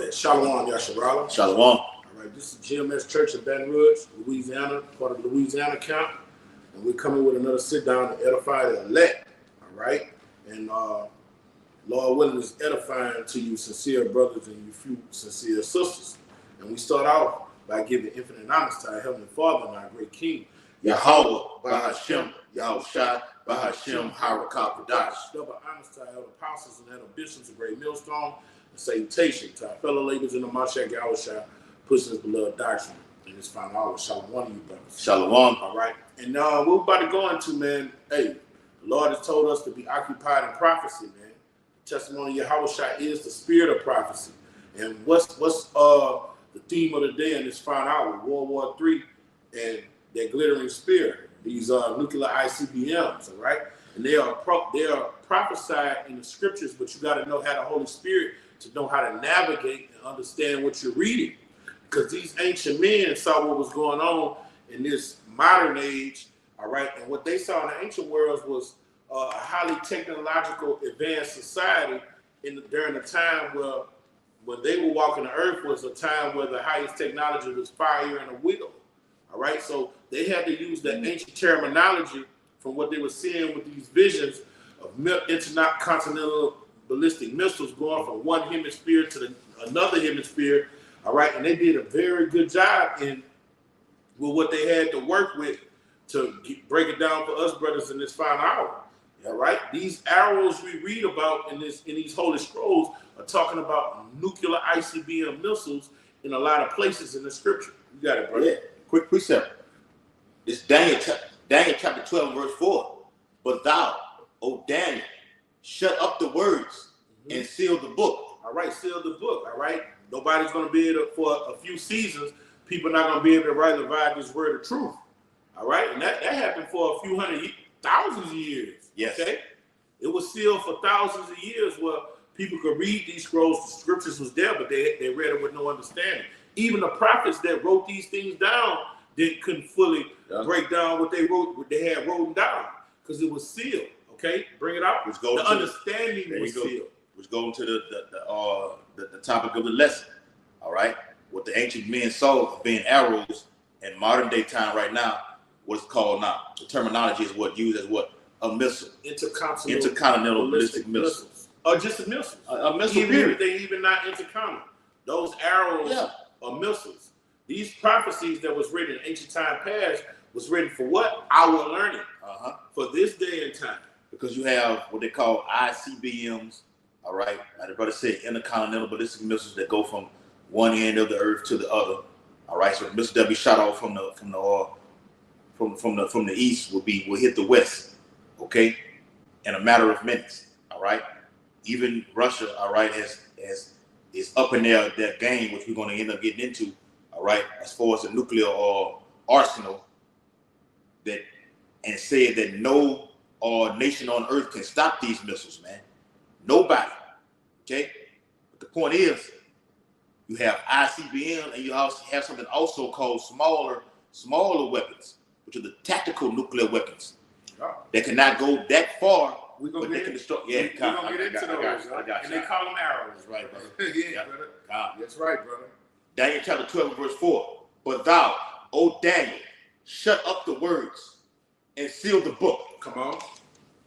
ahead. Shalom, Yasharala. Shalom. All right, this is GMS Church in Baton Rouge, Louisiana, part of the Louisiana camp. And we're coming with another sit down to edify the elect. All right. And Lord willing is edifying to you sincere brothers and you few sincere sisters. And we start off by giving infinite honors to our Heavenly Father and our great King, Yahweh, Bahashem, Yahushua, Bahashem, Harakah, Kadash. Double honors to our elder apostles and elder bishops of Great Millstone, and salutation to our fellow laborers in the Mashiach Yahushua, pushing his beloved doctrine in this final hour. Shalom to you, brothers. Shalom. All right. And we're about to go into, man, hey, the Lord has told us to be occupied in prophecy, man. The testimony of Yahushua is the spirit of prophecy. And what's the theme of the day in this final hour? World War III and their glittering spear. These nuclear ICBMs, all right? And they are prophesied in the scriptures, but you got to know how the Holy Spirit to know how to navigate and understand what you're reading. Because these ancient men saw what was going on in this modern age, all right? And what they saw in the ancient worlds was a highly technological advanced society during the time where when they were walking the earth was a time where the highest technology was fire and a wheel. All right, so they had to use that ancient terminology from what they were seeing with these visions of intercontinental ballistic missiles going from one hemisphere to another hemisphere. All right, and they did a very good job with what they had to work with to break it down for us brothers in this final hour. All right, these arrows we read about in these holy scrolls are talking about nuclear ICBM missiles in a lot of places in the scripture. You got it, brother. Yeah. Quick precept. It's Daniel chapter 12, verse 4. But thou, O Daniel, shut up the words and seal the book. All right, seal the book. All right. Nobody's going to be able to, for a few seasons, people are not going to be able to rightly divide this word of truth. All right. And that happened for a few thousands of years. Yes. Okay. It was sealed for thousands of years where people could read these scrolls. The scriptures was there, but they read it with no understanding. Even the prophets that wrote these things down couldn't fully break down what they had written down because it was sealed. Okay, bring it out. The understanding was sealed. Which goes to the topic of the lesson. All right, what the ancient men saw being arrows in modern day time right now, what's called now. The terminology is what used as what a missile, intercontinental ballistic missiles, or just a missile. A missile. Even not intercontinental. Those arrows. Yeah. Or missiles. These prophecies that was written in ancient time past was written for what? Our learning. For this day and time. Because you have what they call ICBMs, all right? Like the brother said, intercontinental ballistic missiles that go from one end of the earth to the other. All right, so the missiles that be shot off from the east will hit the west, okay? In a matter of minutes. All right. Even Russia, all right, is up in their game, which we're going to end up getting into, all right, as far as the nuclear arsenal, and said that no nation on earth can stop these missiles, man. Nobody, okay? But the point is, you have ICBM, and you also have something also called smaller weapons, which are the tactical nuclear weapons that cannot go that far. We're going to get into those. And they call them arrows. That's right, brother. Yeah, brother. That's right, brother. Daniel chapter 12, verse 4. But thou, O Daniel, shut up the words and seal the book. Come on.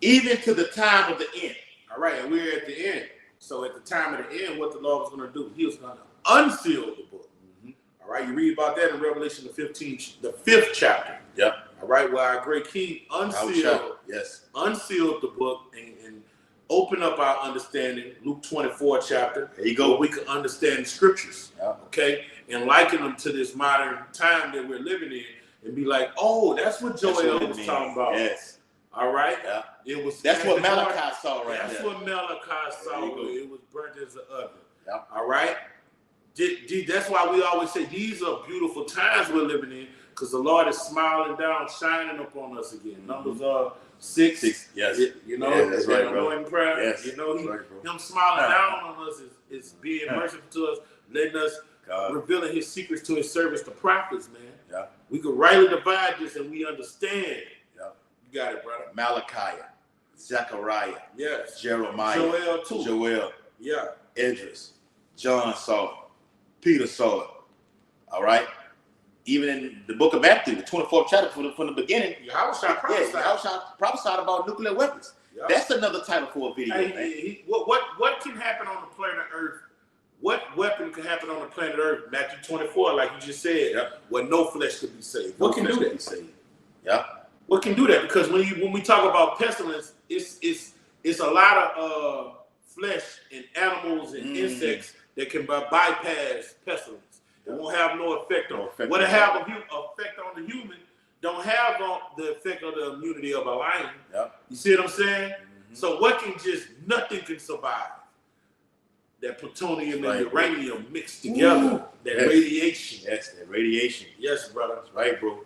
Even to the time of the end. All right, and we're at the end. So at the time of the end, what the Lord was going to do, he was going to unseal the book. All right, you read about that in Revelation the 5th chapter. Yep. All right, where our great King unsealed the book and opened up our understanding. Luke 24 chapter. There you go. Where we can understand scriptures. Yeah. Okay, and liken them to this modern time that we're living in, and be like, oh, that's what Joel was talking about. Yes. All right. Yeah. That's what Malachi saw right there. That's what Malachi saw. It was burnt as an oven. Yeah. All right. That's why we always say these are beautiful times we're living in, because the Lord is smiling down, shining upon us again. Numbers 6. Yes. That's right, anointing prayer. Yes. Him smiling down on us is being merciful to us, letting us revealing his secrets to his servants, the prophets, man. Yeah. We could rightly divide this and we understand. Yeah. You got it, brother. Malachi, Zechariah. Yes. Jeremiah. Joel too. Joel. Yeah. Idris. John saw. Peter saw it. All right. Even in the book of Matthew, the 24th chapter from the beginning, Yahushua prophesied about nuclear weapons. Yep. That's another title for a video. Hey, what can happen on the planet Earth? What weapon can happen on the planet Earth? Matthew 24, like you just said, yep. Where no flesh could be saved. What can do that? Yeah. What can do that? Because when we talk about pestilence, it's a lot of flesh and animals and insects that can bypass pestilence. It won't have no effect on it. What it have effect on the human don't have the effect of the immunity of a lion. Yep. You see what I'm saying? Mm-hmm. So nothing can survive. That plutonium and uranium mixed together. That radiation. Yes, that radiation. Yes, brother. That's right, bro.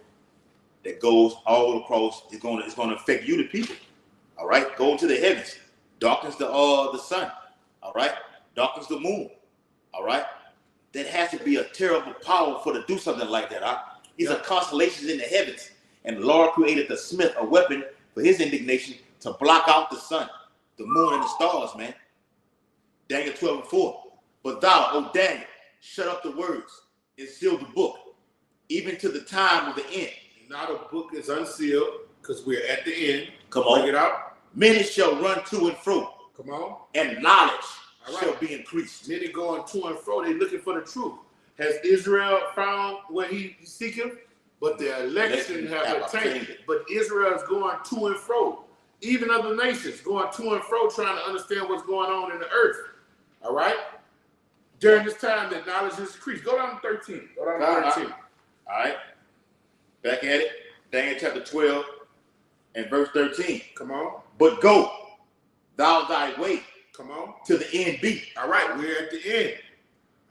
That goes all across. It's gonna affect you, the people. All right, go into the heavens, darkens the sun. All right, darkens the moon. All right. That has to be a terrible power to do something like that. Huh? These are constellations in the heavens. And the Lord created the smith, a weapon for his indignation to block out the sun, the moon, and the stars, man. Daniel 12:4. But thou, O Daniel, shut up the words and seal the book, even to the time of the end. Now the book is unsealed because we're at the end. Come on. Bring it out. Many shall run to and fro. Come on. And knowledge shall be increased. Many going to and fro, they looking for the truth. Has Israel found what he seeking? But the election have attained it. But Israel is going to and fro. Even other nations going to and fro trying to understand what's going on in the earth. All right? During this time that knowledge is increased. Go down to 13. Go down to 13. All right. Back at it. Daniel chapter 12 and verse 13. Come on. But go thou thy way. Come on. To the end be. All right, we're at the end.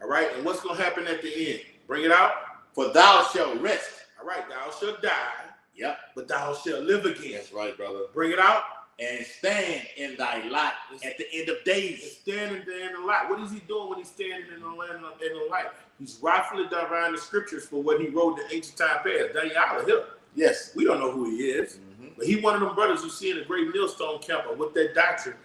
All right, and what's going to happen at the end? Bring it out. For thou shalt rest. All right, thou shalt die. Yep. But thou shalt live again. That's right, brother. Bring it out. And stand in thy lot at the end of days. Standing there in the light. What is he doing when he's standing in the land in the light? He's rightfully divining the scriptures for what he wrote in the ancient time past. Daniel here. Yes. We don't know who he is. But he one of them brothers you see in the great millstone camp with that doctrine.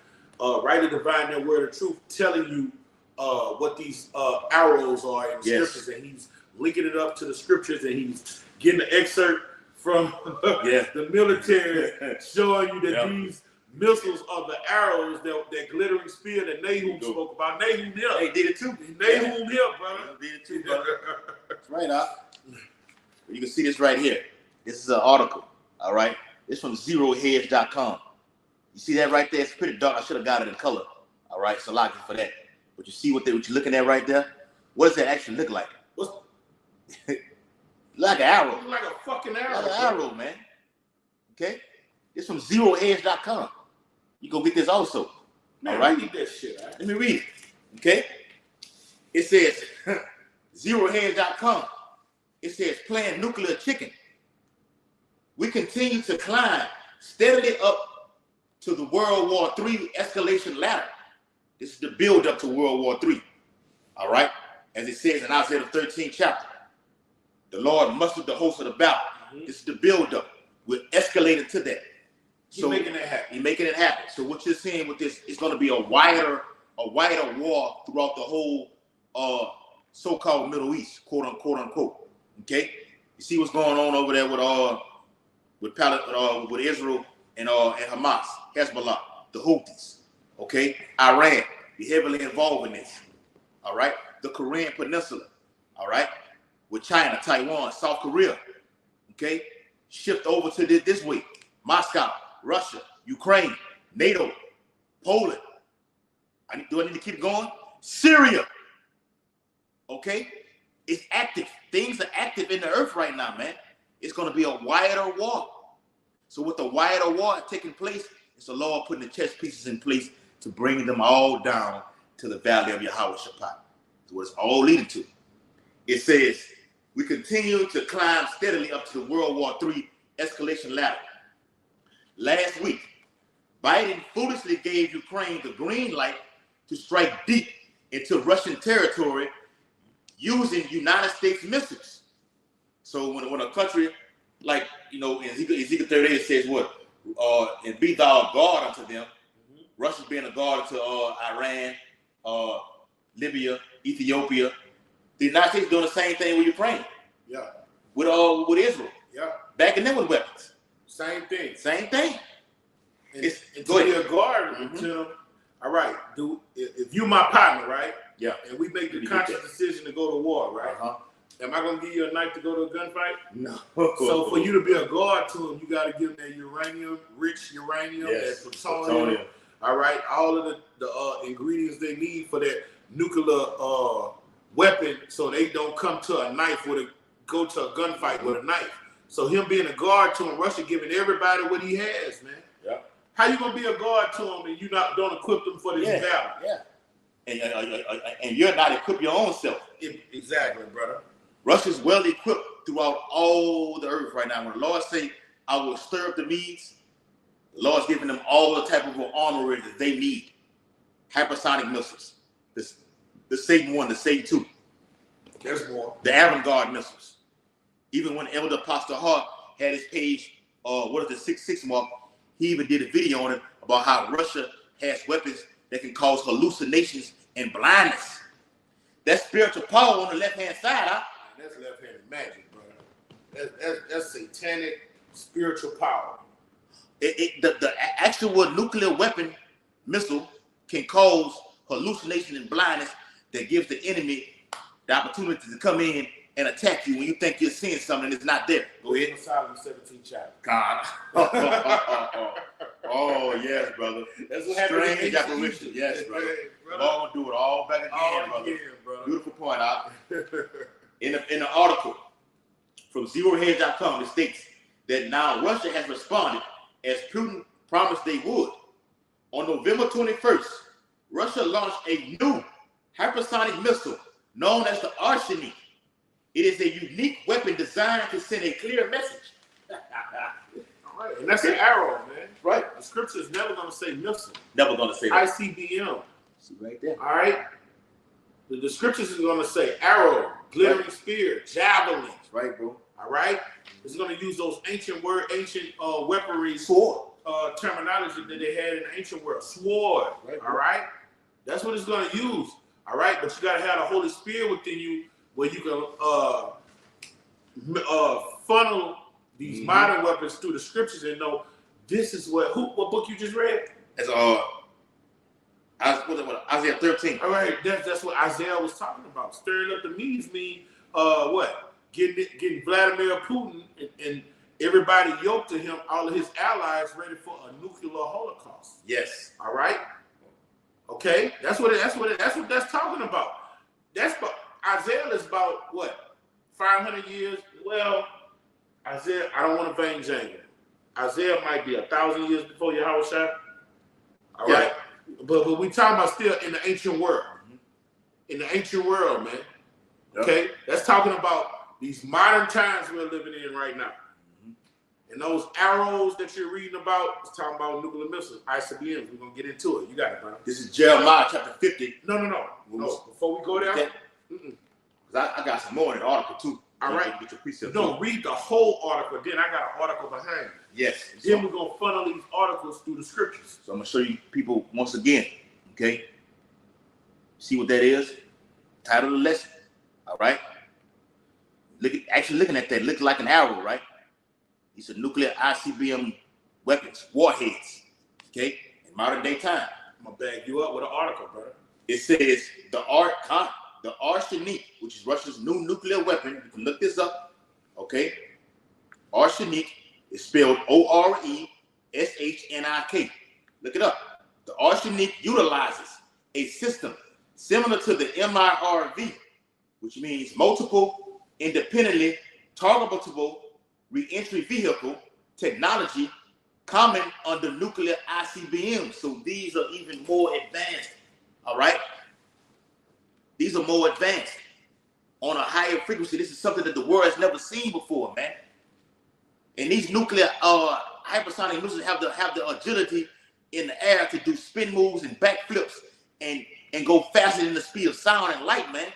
Rightly dividing that word of truth, telling you what these arrows are in the scriptures, and he's linking it up to the scriptures, and he's getting an excerpt from the military, showing you that these missiles are the arrows, that glittering spear that Nahum spoke about. Nahum here. They did it too. Nahum here, brother. Did it too, brother. That's right, huh? You can see this right here. This is an article, all right? It's from zerohedge.com. You see that right there? It's pretty dark. I should have got it in color. All right, so lock it for that. But you see what you're looking at right there? What does that actually look like? Like an arrow. Like a fucking arrow. Like an arrow, man. Okay? It's from zerohedge.com. You go get this also. Man, all right? Read that shit. Right? Let me read it. Okay? It says, zerohedge.com. It says, playing nuclear chicken. We continue to climb steadily up to the World War III escalation ladder. This is the build up to World War III. All right? As it says in Isaiah the 13th chapter, the Lord mustered the host of the battle. This is the build up. We're escalating to that. He's making it happen. He's making it happen. So what you're seeing with this is going to be a wider war throughout the whole so-called Middle East, quote unquote. Okay? You see what's going on over there with Israel and Hamas, Hezbollah, the Houthis, okay? Iran, be heavily involved in this, all right? The Korean Peninsula, all right? With China, Taiwan, South Korea, okay? Shift over to this way. Moscow, Russia, Ukraine, NATO, Poland. Do I need to keep going? Syria, okay? It's active. Things are active in the earth right now, man. It's going to be a wider war. So with the wider war taking place, it's the Lord putting the chess pieces in place to bring them all down to the valley of Yahushua. That's what it's all leading to. It says, we continue to climb steadily up to the World War III escalation ladder. Last week, Biden foolishly gave Ukraine the green light to strike deep into Russian territory using United States missiles. So when a country, like, in Ezekiel 38 it says what? And be thou a guard unto them. Russia's being a guard to Iran, Libya, Ethiopia, The United States doing the same thing with Ukraine. Yeah. With Israel. Yeah. Backing them with weapons. Same thing. Same thing. And go to be ahead. a guard to them, all right, if you my partner, right? Yeah. And we make the conscious decision to go to war, right? Am I gonna give you a knife to go to a gunfight? No. So for you to be a guard to them, you gotta give them that uranium, rich uranium, Yes. that plutonium. All right, all of the ingredients they need for that nuclear weapon, so they don't come to a knife go to a gunfight with a knife. So him being a guard to him, Russia giving everybody what he has, man. Yeah. How you gonna be a guard to him and you don't equip them for this battle? Yeah. And you're not equipped your own self. Exactly, brother. Russia's well equipped throughout all the earth right now. When the Lord say, I will stir up the Medes, the Lord's giving them all the type of armory that they need. Hypersonic missiles. The Satan 1, the Satan 2. There's more. The avant-garde missiles. Even when Elder Apostle Hart had his page, what is the 666 mark, he even did a video on it about how Russia has weapons that can cause hallucinations and blindness. That spiritual power on the left-hand side, that's left-handed magic, brother. That's satanic spiritual power. The actual nuclear weapon missile can cause hallucination and blindness that gives the enemy the opportunity to come in and attack you when you think you're seeing something that's not there. Go ahead. Solomon 17 chapter. God. Oh, yes, brother. That's what happened. Strange apparition. Yes, brother. Lord will do it all back again, brother. Beautiful point out. In the article from ZeroHedge.com, it states that now Russia has responded as Putin promised they would. On November 21st, Russia launched a new hypersonic missile known as the Arsenic. It is a unique weapon designed to send a clear message. All right. And that's an arrow, man. Right. The scripture is never going to say missile. Never going to say that. ICBM. See right there. All right. The scriptures is going to say arrow, glittering spear, javelin. Right, bro. All right. It's going to use those ancient weaponry, Sword. Terminology that they had in the ancient world. Sword. Right, all right. That's what it's going to use. All right. But you got to have the Holy Spirit within you where you can funnel these modern weapons through the scriptures and know this is what book you just read? It's Isaiah 13. All right, that's what Isaiah was talking about. Stirring up the Medes mean what? Getting Vladimir Putin and everybody yoked to him, all of his allies ready for a nuclear holocaust. Yes. All right. Okay, that's what that's talking about. That's about Isaiah is about what? 500 years. Well, Isaiah, I don't want to vain James. Isaiah might be 1,000 years before Yahushua. All right. But we talking about still in the ancient world. In the ancient world, man. Okay? That's talking about these modern times we're living in right now. And those arrows that you're reading about, it's talking about nuclear missiles, ICBMs. We're going to get into it. You got it, bro. This is Jeremiah chapter 50. No. Before we go there. Okay. I got some more in the article, too. All right. Get your precept. No, read the whole article. Then I got an article behind it. Yes. Then we're going to funnel these articles through the scriptures. So I'm going to show you people once again. Okay. See what that is? Title of the lesson. All right. Looking at that, looks like an arrow, right? These are nuclear ICBM weapons, warheads. Okay. In modern day time. I'm going to bag you up with an article, brother. It says the Arsenic, which is Russia's new nuclear weapon. You can look this up. Okay. Arsenic is spelled Oreshnik. Look it up. The Arsenic utilizes a system similar to the MIRV, which means multiple independently targetable re-entry vehicle technology common under nuclear ICBMs. So these are even more advanced. All right. These are more advanced on a higher frequency. This is something that the world has never seen before, man. And these nuclear hypersonic missiles have the agility in the air to do spin moves and backflips and go faster than the speed of sound and light, man.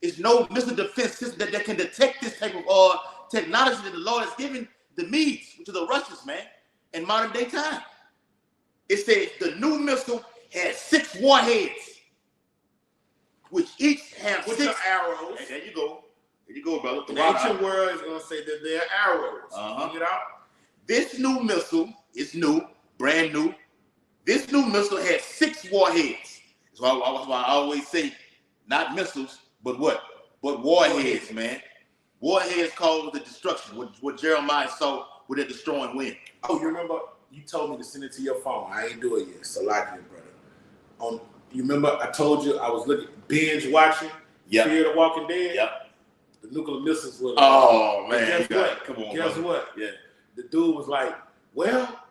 It's no missile defense system that can detect this type of technology that the Lord has given the Medes, which are the Russians, man, in modern day time. It says the new missile has 6 warheads, which each have which 6 are arrows. Hey, there you go. There you go, brother. The ancient world is going to say that they're arrows. Bring it out. This new missile is new, brand new. This new missile has 6 warheads. That's why I always say, not missiles, but what? But warheads, man. Warheads cause the destruction. What Jeremiah saw with the destroying wind. Oh, you remember? You told me to send it to your phone. I ain't do it yet. Salakia, brother. You remember I told you I was binge watching Fear the Walking Dead? Yep. The nuclear missiles were. Oh, man. Guess what? Come on, Guess brother. what? Yeah. The dude was like, well,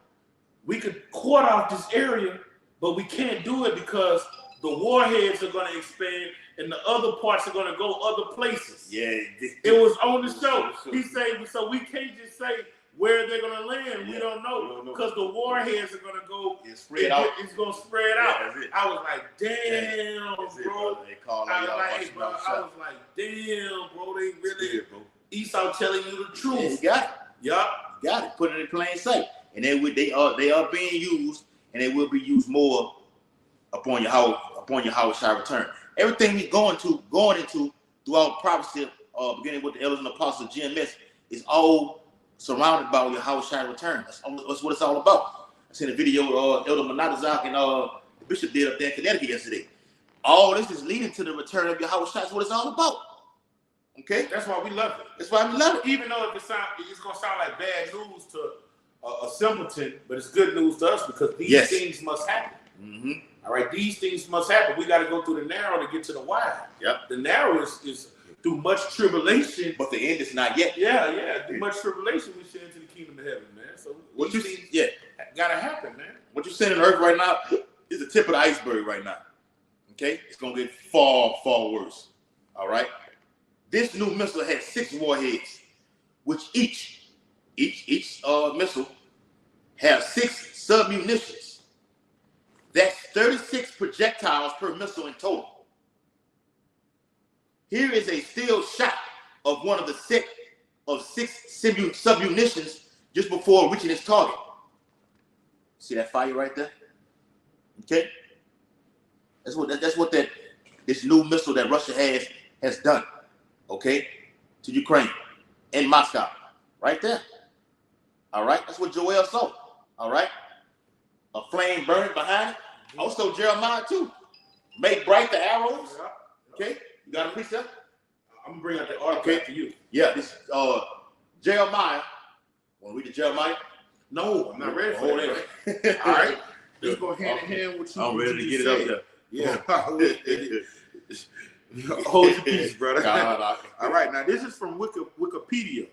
we could cut off this area, but we can't do it because the warheads are going to expand and the other parts are going to go other places. Yeah. It was on the show. He said, so we can't just say where they're going to land. We don't know because the warheads are going to go. It's going to spread out. I was like, damn, bro. I was like, damn, bro. They really, Esau telling you the truth. Yeah, you got it. Yup. You got it. Put it in plain sight. And they are being used, and they will be used more upon your house shall return. Everything we're going into throughout prophecy, beginning with the elders and apostles, GMS, is all surrounded by your house shall return. That's what it's all about. I seen a video Elder Monadizak and the bishop did up there in Connecticut yesterday. All this is leading to the return of your house shall. That's what it's all about. Okay, that's why we love it. That's why we love it. Even though it's gonna sound like bad news to a simpleton, but it's good news to us because these things must happen. Mm-hmm. All right, these things must happen. We got to go through the narrow to get to the wide. Yep. The narrow is through much tribulation, but the end is not yet. Yeah. Through much tribulation, we should enter the kingdom of heaven, man. So what you gotta happen, man. What you're seeing on earth right now is the tip of the iceberg right now. Okay, it's gonna get far, far worse. All right. This new missile has 6 warheads, which each missile has 6 submunitions. That's 36 projectiles per missile in total. Here is a still shot of one of the set of 6 submunitions just before reaching its target. See that fire right there? Okay, that's what this new missile that Russia has done. Okay, to Ukraine and Moscow, right there. All right, that's what Joel saw. All right, a flame burning behind it. Also Jeremiah too. Make bright the arrows. Okay, you got a precept? I'm gonna bring out the article to you. Yeah, this Jeremiah. Want to read the Jeremiah? No, I'm not ready for that. All right, let's go hand in hand with you. I'm ready to get it up there. Yeah. Hold your peace, brother. All right, now this is from Wikipedia,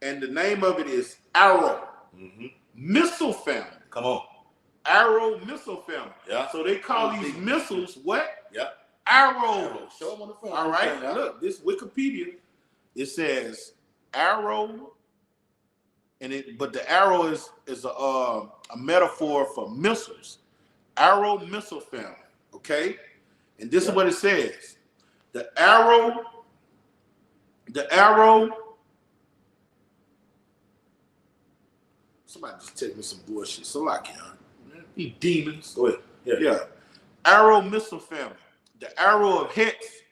and the name of it is Arrow Missile Family. Come on, Arrow Missile Family. Yeah. So they call these missiles what? Yeah. Arrows. Show them on the phone. All right. Look, this Wikipedia. It says arrow, but the arrow is a metaphor for missiles. Arrow Missile Family. Okay, and this is what it says. The arrow. Somebody just take me some bullshit. So I can. You demons. Go ahead. Yeah. Arrow Missile Family. The arrow of Hex.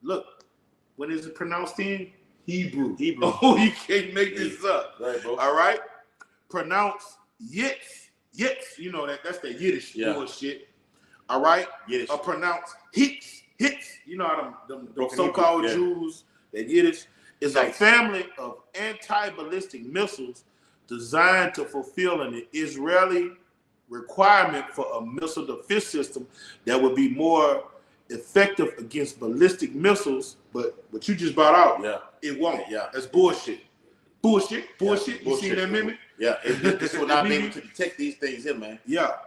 Look, when is it pronounced in? Hebrew. Oh, you can't make this up. Right, bro. All right. Pronounce Yitz. Yitz. You know that's the Yiddish bullshit. All right. Yiddish. Pronounce Hits. You know how them so-called Jews, that Yiddish is a family of anti-ballistic missiles designed to fulfill an Israeli requirement for a missile defense system that would be more effective against ballistic missiles. But what you just brought out, it won't. Yeah, that's bullshit. Bullshit. You see that amendment? Yeah, this will not be able to detect these things here, man. Yeah.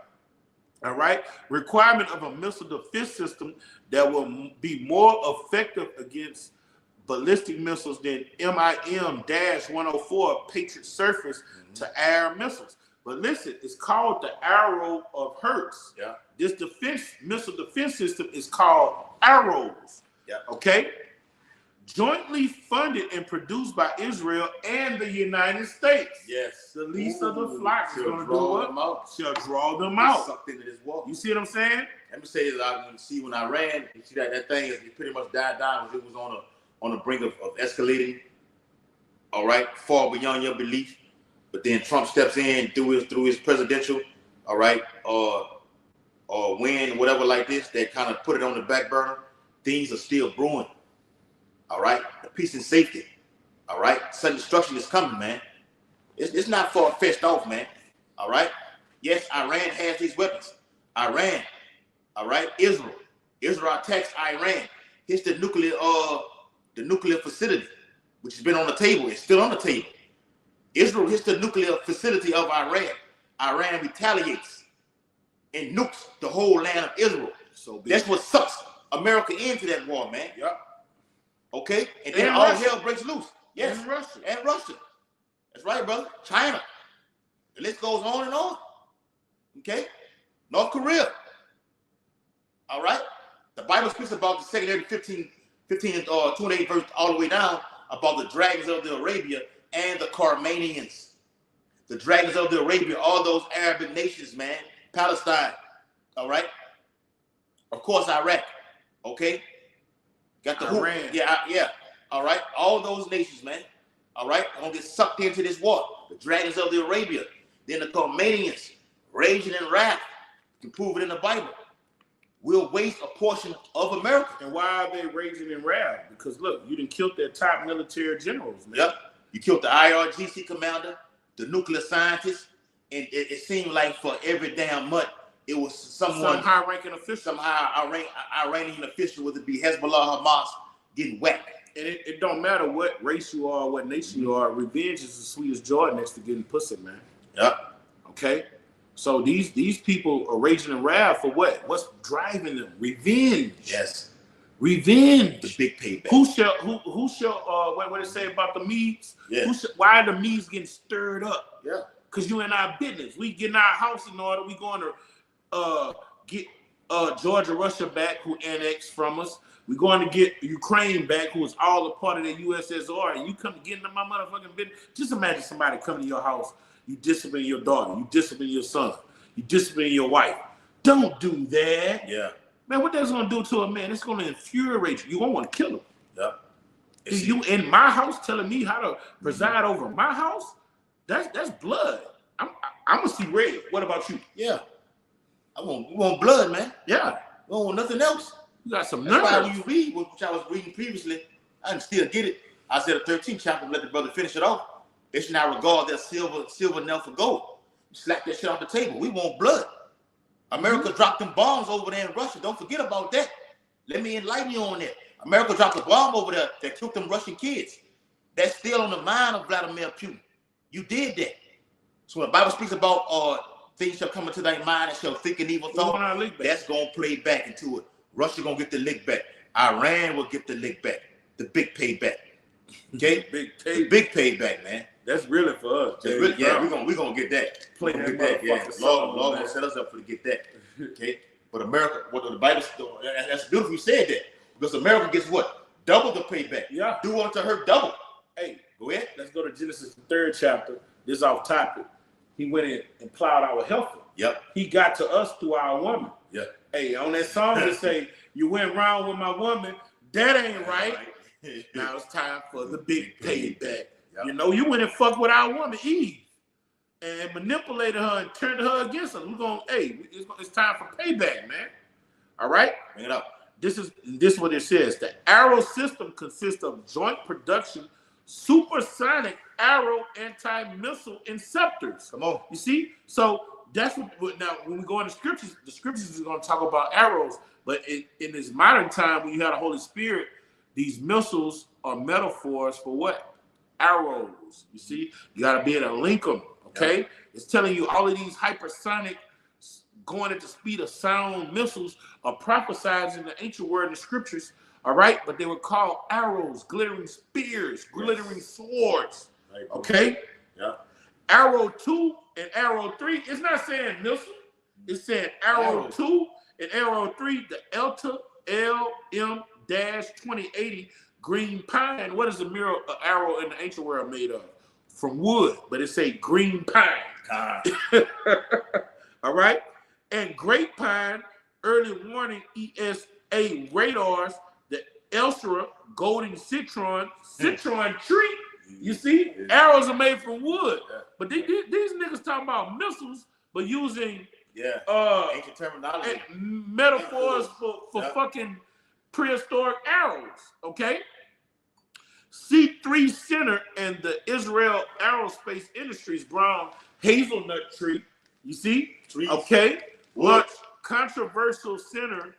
All right. Requirement of a missile defense system that will be more effective against ballistic missiles than MIM-104 Patriot surface to air missiles. But listen, it's called the Arrow of Hertz. Yeah. This missile defense system is called Arrows. Yeah. Okay. jointly funded and produced by Israel and the United States. Yes. The least of the flocks is going to do draw what? them out. Shall draw them Get out. sucked into this war. You see what I'm saying? Let me say this: you see, when I ran, you see that thing is pretty much died down. It was on the brink of escalating. All right, far beyond your belief. But then Trump steps in through his presidential, all right, or win, whatever like this, that kind of put it on the back burner. Things are still brewing. All right, the peace and safety. All right, sudden destruction is coming, man. It's not far-fetched off, man. All right. Yes, Iran has these weapons. Iran. All right, Israel attacks Iran. Hits the nuclear facility, which has been on the table. It's still on the table. Israel hits the nuclear facility of Iran. Iran retaliates and nukes the whole land of Israel. So that's what sucks America into that war, man. Yep. Okay, and then all hell breaks loose. Yes, and Russia. That's right, brother. China. The list goes on and on. Okay, North Korea. All right. The Bible speaks about the secondary 15 or 28 verse all the way down about the dragons of the Arabia and the Carmanians. The dragons of the Arabia, all those Arabic nations, man. Palestine. All right. Of course, Iraq. Okay. Got the Iran. Yeah. All right. All those nations, man. All right. Gonna get sucked into this war. The dragons of the Arabia. Then the Carmanians, raging in wrath. You can prove it in the Bible. Will waste a portion of America. And why are they raging in wrath? Because look, you done killed their top military generals, man. Yep. You killed the IRGC commander, the nuclear scientist, and it seemed like for every damn month, it was some high-ranking official. Some Iranian official, whether it be Hezbollah, Hamas, getting whacked. And it don't matter what race you are, what nation you are, revenge is the sweetest joy next to getting pussy, man. Yep. Okay? So these people are raging in wrath for what? What's driving them? Revenge. Yes. Revenge. The big payback. Who shall what it say about the Medes? Yeah. Why are the Medes getting stirred up? Yeah. Because you in our business. We getting our house in order. We going to get Georgia, Russia back, who annexed from us. We're going to get Ukraine back, who is all a part of the USSR. And you come get into my motherfucking business. Just imagine somebody coming to your house. You discipline your daughter. You discipline your son. You discipline your wife. Don't do that. Yeah. Man, what that's going to do to a man? It's going to infuriate you. You're going to want to kill him. Yeah. Is you in my house telling me how to preside over my house? That's blood. I'm going to see red. What about you? Yeah. We want blood, man. Yeah. We don't want nothing else. You got some nerve. That's why when you read, which I was reading previously, I can still get it. Isaiah 13th chapter, let the brother finish it off. They should not regard their silver nail for gold. Slap that shit off the table. We want blood. America dropped them bombs over there in Russia. Don't forget about that. Let me enlighten you on that. America dropped a bomb over there that killed them Russian kids. That's still on the mind of Vladimir Putin. You did that. So when the Bible speaks about things shall come into thy mind and shall think an evil thought, that's going to play back into it. Russia going to get the lick back. Iran will get the lick back. The big payback. Okay? Big payback, man. That's really for us. Really, yeah, we're gonna get that. Play that. Yeah. Lord will set us up to get that. Okay. But America, what the Bible, that's beautiful you said that. Because America gets what? Double the payback. Yeah. Do unto her double. Hey, go ahead. Let's go to Genesis, the 3rd chapter. This is off topic. He went in and plowed our heifer. Yep. He got to us through our woman. Yeah. Hey, on that song they say, you went round with my woman. That ain't right. Now it's time for the big payback. Yep. You know, you went and fucked with our woman, Eve, and manipulated her and turned her against us. We're going, it's time for payback, man. All right? Bring it up. This is what it says. The Arrow system consists of joint production, supersonic arrow anti-missile inceptors. Come on. You see? So that's what, now when we go into scriptures, the scriptures is going to talk about arrows, but in this modern time, when you have the Holy Spirit, these missiles are metaphors for what? Arrows. You see, you got to be able to link them. Okay, yep. It's telling you all of these hypersonic, going at the speed of sound missiles are prophesied in the ancient word in the scriptures. All right, but they were called arrows, glittering spears, glittering swords. Okay, yeah. Arrow 2 and Arrow 3. It's not saying missile. It's saying Arrow 2 and Arrow 3. The Elta LM-2080. green pine. What is a arrow in the ancient world made of? From wood, but it say green pine. All right, and great pine, early warning ESA radars, the Elstra golden citron tree. You see, arrows are made from wood, but these niggas talking about missiles, but using ancient terminology, metaphors for fucking prehistoric arrows. Okay. C3 Center and the Israel Aerospace Industries brown hazelnut tree. You see? Trees. Okay. What? Controversial center.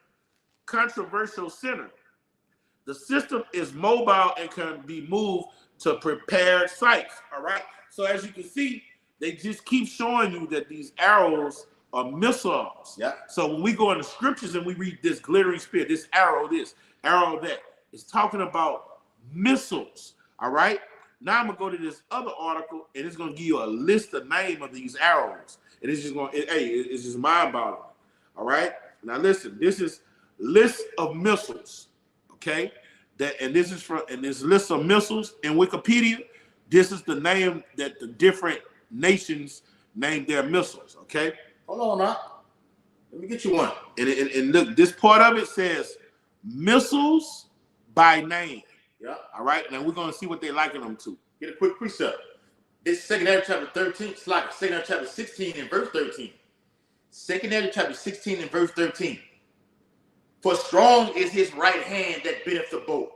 The system is mobile and can be moved to prepared sites. All right. So as you can see, they just keep showing you that these arrows are missiles. Yeah. So when we go in the scriptures and we read this glittering spear, this, arrow that, it's talking about missiles. All right. Now I'm gonna go to this other article, and it's gonna give you a list of name of these arrows, and it's just it's just mind-boggling. All right. Now listen, this is list of missiles. Okay. This is this list of missiles in Wikipedia. This is the name that the different nations named their missiles. Okay. Hold on now. Let me get you one. And look, this part of it says missiles by name. Yeah. All right. Now we're gonna see what they liken them to. Get a quick precept. It's 2 Ezra chapter 13. It's like 2 Ezra chapter 16 and verse 13. 2 Ezra chapter 16 and verse 13. For strong is his right hand that bendeth the bow.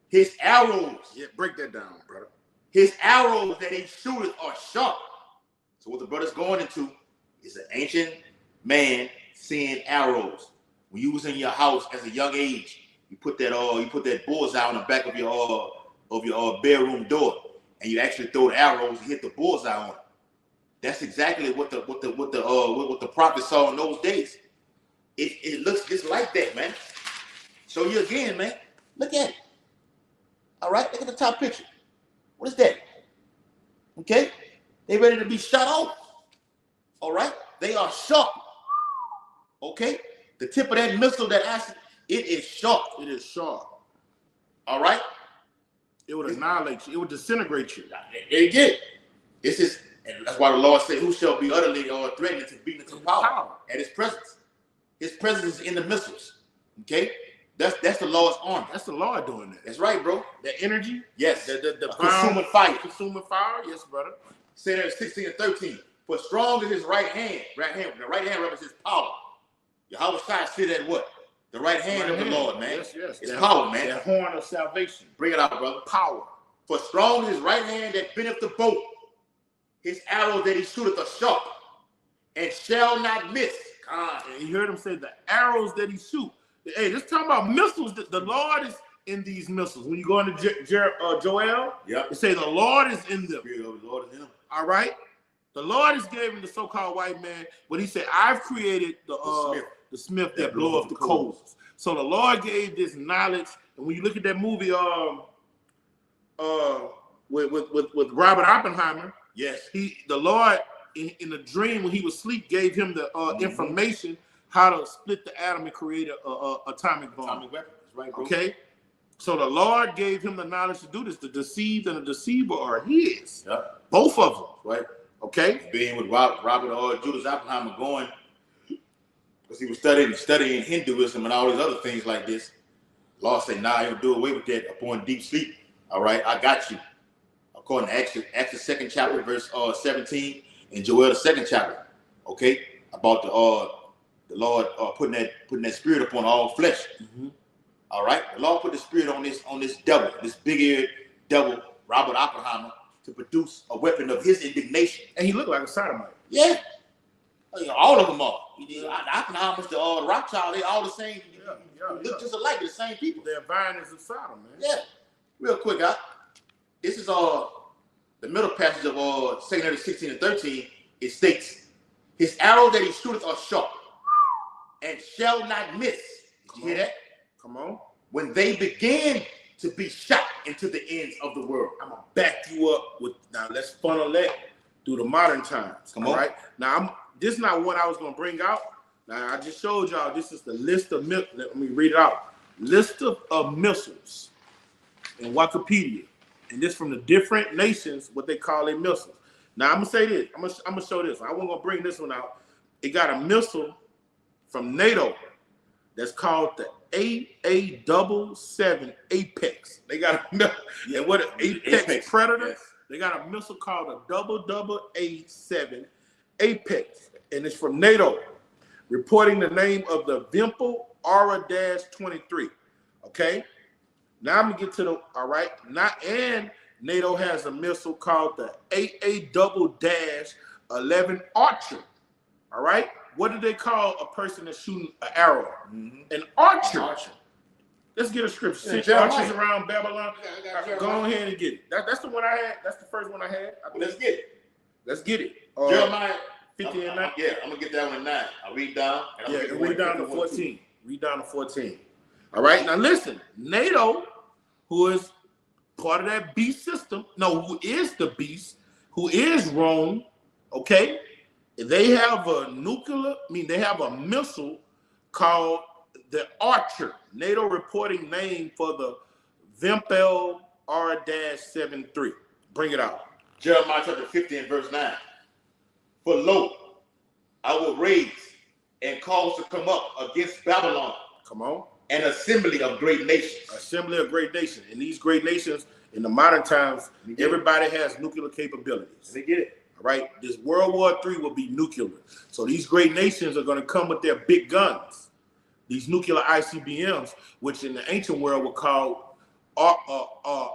His arrows. Yeah, break that down, brother. His arrows that he shooteth are sharp. So what the brother's going into is an ancient man seeing arrows. When you was in your house as a young age, you put that bullseye on the back of your bedroom door, and you actually throw the arrows and hit the bullseye on it. That's exactly what the prophet saw in those days. It looks just like that, man. Show you again, man. Look at it. All right, look at the top picture. What is that? Okay, they ready to be shot off. All right, they are sharp. Okay, the tip of that missile that acid, it is sharp. It is sharp. All right, it would annihilate you. It would disintegrate you. There you get it. This is, and that's why the Lord said, "Who shall be utterly threatened to be into power at His presence?" His presence is in the missiles. Okay, that's the Lord's army. That's the Lord doing that. That's right, bro. The energy. Yes. The consuming fire. Consuming fire. Yes, brother. Say that 16 and 13. For strong is his right hand. The right hand represents power. Yahweh Shai said that what? The right hand of the Lord, man. Yes. It's power, man. The horn of salvation. Bring it out, brother. Power. For strong is his right hand that bendeth the bow. His arrow that he shooteth are sharp, and shall not miss. And you heard him say the arrows that he shoot. Hey, this talking about missiles. The Lord is in these missiles. When you go into Joel, it say the Lord is in them. The Lord is in them. All right. The Lord is giving the so-called white man, but he said, I've created the smith that blow up the coals. So the Lord gave this knowledge. And when you look at that movie with Robert Oppenheimer, yes, the Lord in a dream when he was asleep gave him the information how to split the atom and create a atomic bomb. Atomic weapon. That's right, bro. Okay. So the Lord gave him the knowledge to do this. The deceived and the deceiver are his. Yeah. Both of them. Right. Okay. Being with Robert Judas Oppenheimer going, because he was studying Hinduism and all these other things like this. Lord said, nah, he'll do away with that upon deep sleep. All right, I got you. According to Acts the 2nd chapter, verse 17, and Joel the 2nd chapter. Okay, about the Lord putting that spirit upon all flesh. Mm-hmm. All right, the Lord put the spirit on this devil, this big-eared devil, Robert Oppenheimer, to produce a weapon of his indignation. And he looked like a sodomite. Yeah. All of them are. Oppenheimer's, the Rothschild, they all the same. Look just alike, the same people. They're vying as a Sodom, man. Yeah. Real quick, this is the middle passage of 2 Ezra 16 and 13. It states, his arrow that he shooteth are sharp, and shall not miss. Did you hear that? Come on. When they begin to be shot into the ends of the world. I'm going to back you up with, now let's funnel that through the modern times. Come on. Right? Now, this is not what I was going to bring out. Now, I just showed y'all, this is the list of, let me read it out. List of missiles. in Wikipedia, and this from the different nations, what they call their missiles. Now I'm gonna say this. I'm gonna show this. I wasn't gonna bring this one out. It got a missile from NATO that's called the AA-77 Apex. They got a yeah, what an Apex Predator. Yes. They got a missile called a AA-7 Apex, and it's from NATO, reporting the name of the Vimple Aura-23. Okay, now I'm gonna get to the and NATO has a missile called the AA-11 Archer. All right, what do they call a person that's shooting an arrow? An archer. Let's get a scripture. Six archers around Babylon. Go ahead and get it. That's the one I had. That's the first one I had. Let's get it. Let's get it. Jeremiah 50 and 9. Yeah, I'm gonna get that one at 9. I'll read down. Read down to 14. Read down to 14. All right. Now listen, NATO, who is part of that beast system, who is the beast, who is Rome, okay? They have they have a missile called the Archer. NATO reporting name for the Vimple Aura-73. Bring it out. Jeremiah chapter 50 and verse 9. For lo, I will raise and cause to come up against Babylon. Come on. An assembly of great nations. Assembly of great nations. And these great nations, in the modern times, everybody has nuclear capabilities. They get it. All right. This World War III will be nuclear. So these great nations are going to come with their big guns. These nuclear ICBMs, which in the ancient world were called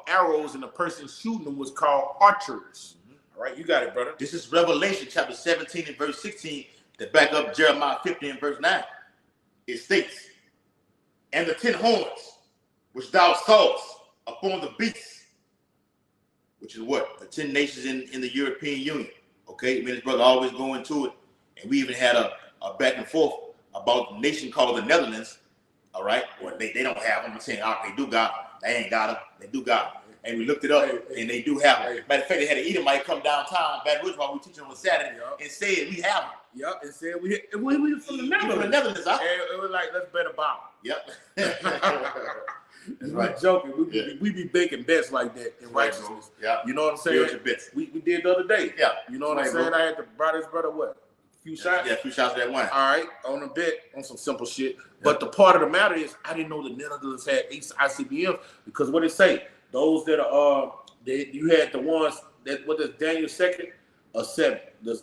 arrows, and the person shooting them was called archers. All right, you got it, brother. This is Revelation chapter 17 and verse 16 to back up Jeremiah 50 and verse 9. It states, and the 10 horns which thou sawest upon the beast, which is what? The 10 nations in the European Union. Okay, me and his brother always go into it. And we even had a back and forth about a nation called the Netherlands. All right, well, they don't have them. I'm saying, they do got them. They ain't got them. They do got them. And we looked it up, and they do have them. Matter of fact, they had an Edomite come downtown, Baton Rouge, while we were teaching on Saturday, and said, we have them. Yep, and said we from the Netherlands. From the Netherlands, huh? And it was like, let's bet about it. Yep. That's right. Joking. We be making bets like that in righteousness. Yeah. You know what I'm saying? We did the other day. Yeah. You know what I'm saying? Bro. I had to buy this brother what? Few shots? Yeah, a few shots of that wine. All right, on a bet, on some simple shit. Yeah. But the part of the matter is, I didn't know the Netherlands had 8 ICBMs, because what it say, those that are, you had the ones that, what is Daniel 2nd or 7, the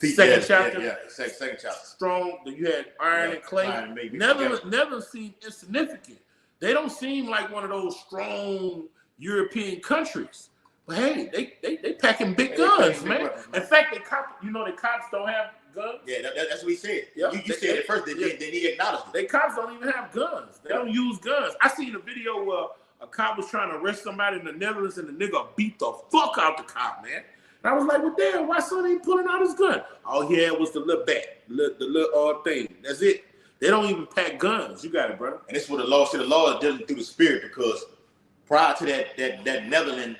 second chapter. Yeah, second chapter. Strong, you had iron and clay. Netherlands seem insignificant. They don't seem like one of those strong European countries. But hey, they packing big guns, man. In fact, the cops don't have guns. Yeah, that's what he said. Yep. You said it first, then he acknowledged it. They cops don't even have guns. They don't use guns. I seen a video where a cop was trying to arrest somebody in the Netherlands, and the nigga beat the fuck out the cop, man. And I was like, well, damn, why son ain't pulling out his gun? All he had was the little bat, the little thing. That's it. They don't even pack guns. You got it, brother. And this is what the law said. The law is dealing through the spirit, because prior to that Netherlands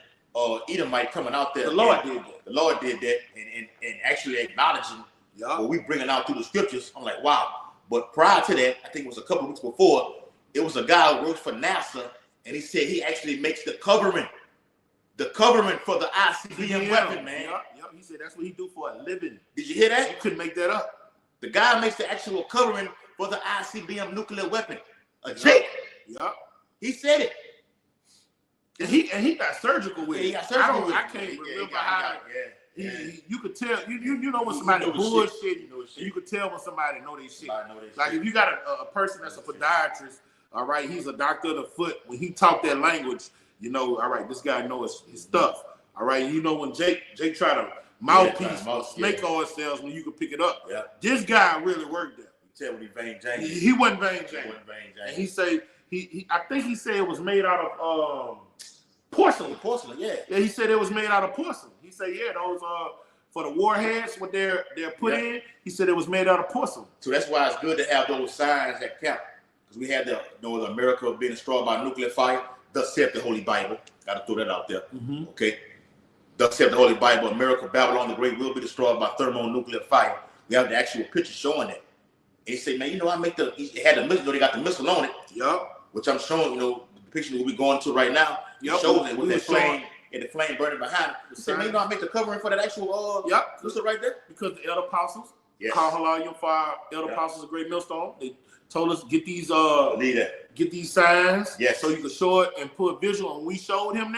Edomite coming out there, the Lord did that. The Lord did that, and actually acknowledging what we bringing out through the scriptures. I'm like, wow. But prior to that, I think it was a couple of weeks before, it was a guy who works for NASA, and he said he actually makes the covering for the ICBM weapon, man. Yep. He said that's what he do for a living. Did you hear that? You couldn't make that up. The guy makes the actual covering for the ICBM nuclear weapon. Jake. Yep. He said it. And he got surgical with it. He got surgical with it. I can't remember how. You could tell. You know when somebody bullshit. You could tell when somebody know their shit. Like if you got a person that's a podiatrist, all right, he's a doctor of the foot. When he talk that language, you know, all right, this guy knows his stuff. All right, you know when Jake try to mouthpiece or snake oil salesman, you can pick it up. Yeah. This guy really worked there. You tell when he Vain James. He wasn't Vain James. And he say I think he said it was made out of porcelain. Porcelain, yeah. Yeah, he said it was made out of porcelain. He said, yeah, those for the warheads, what they're put in. He said it was made out of porcelain. So that's why it's good to have those signs that count. Because we had the America being destroyed by nuclear fire. Thus saith the Holy Bible. Got to throw that out there. Mm-hmm. Okay. Thus saith the Holy Bible. America, Babylon the Great will be destroyed by thermonuclear fire. We have the actual picture showing that. And he said, man, I make it had the missile. They got the missile on it. Yup. Which I'm showing, depiction of what we're going to right now. Yep. Shows it with We that was showing- flame and the flame burning behind it. You said, man, you know, I make the covering for that actual Yep. what's it right there? Because the elder apostles, Yes. call halal your fire, elder Yep. apostles of Great Millstone. They told us get these Believe that. get these signs, Yes. so you can show it and put visual. And we showed him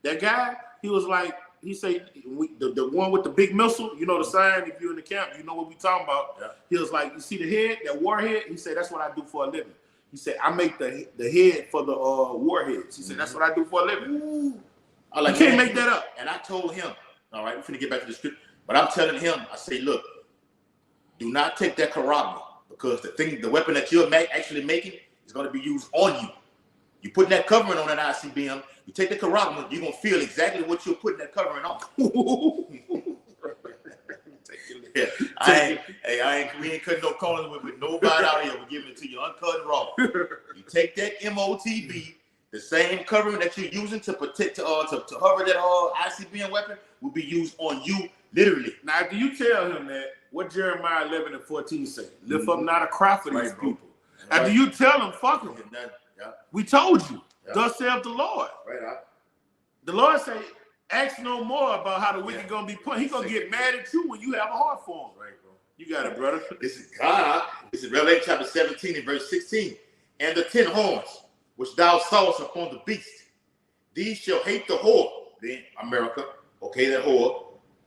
that guy, he was like, he said, the one with the big missile, you know the sign. If you're in the camp, you know what we talking about. Yeah. He was like, you see the head, that warhead. He said, that's what I do for a living. He said, I make the head for the warheads. He said, that's what I do for a living. Ooh. I like, You can't man, make that up. And I told him, all right, we're finna get back to the script, but I'm telling him, I say, look, do not take that carabiner, because the weapon that you're actually making is going to be used on you. You putting that covering on that ICBM, you take the carabiner, you're going to feel exactly what you're putting that covering on. Yeah, we ain't cutting no corners with nobody out here. We're giving it to you uncut and raw. You take that MOTB, the same covering that you're using to protect, to hover that ICBM weapon will be used on you, literally. Now, do you tell him that what Jeremiah 11:14 say? Lift up not a cry for these Right, bro. people. And do you tell him, fuck them? Yeah. We told you. Yeah. Thus saith the Lord. Right. The Lord say, ask no more about how the wicked Yeah. gonna be put. He gonna get mad at you when you have a heart for him. Right, bro. You got it, brother. This is God. This is Revelation chapter 17 and verse 16. And the 10 horns which thou sawest upon the beast, these shall hate the whore, then America, okay, that whore,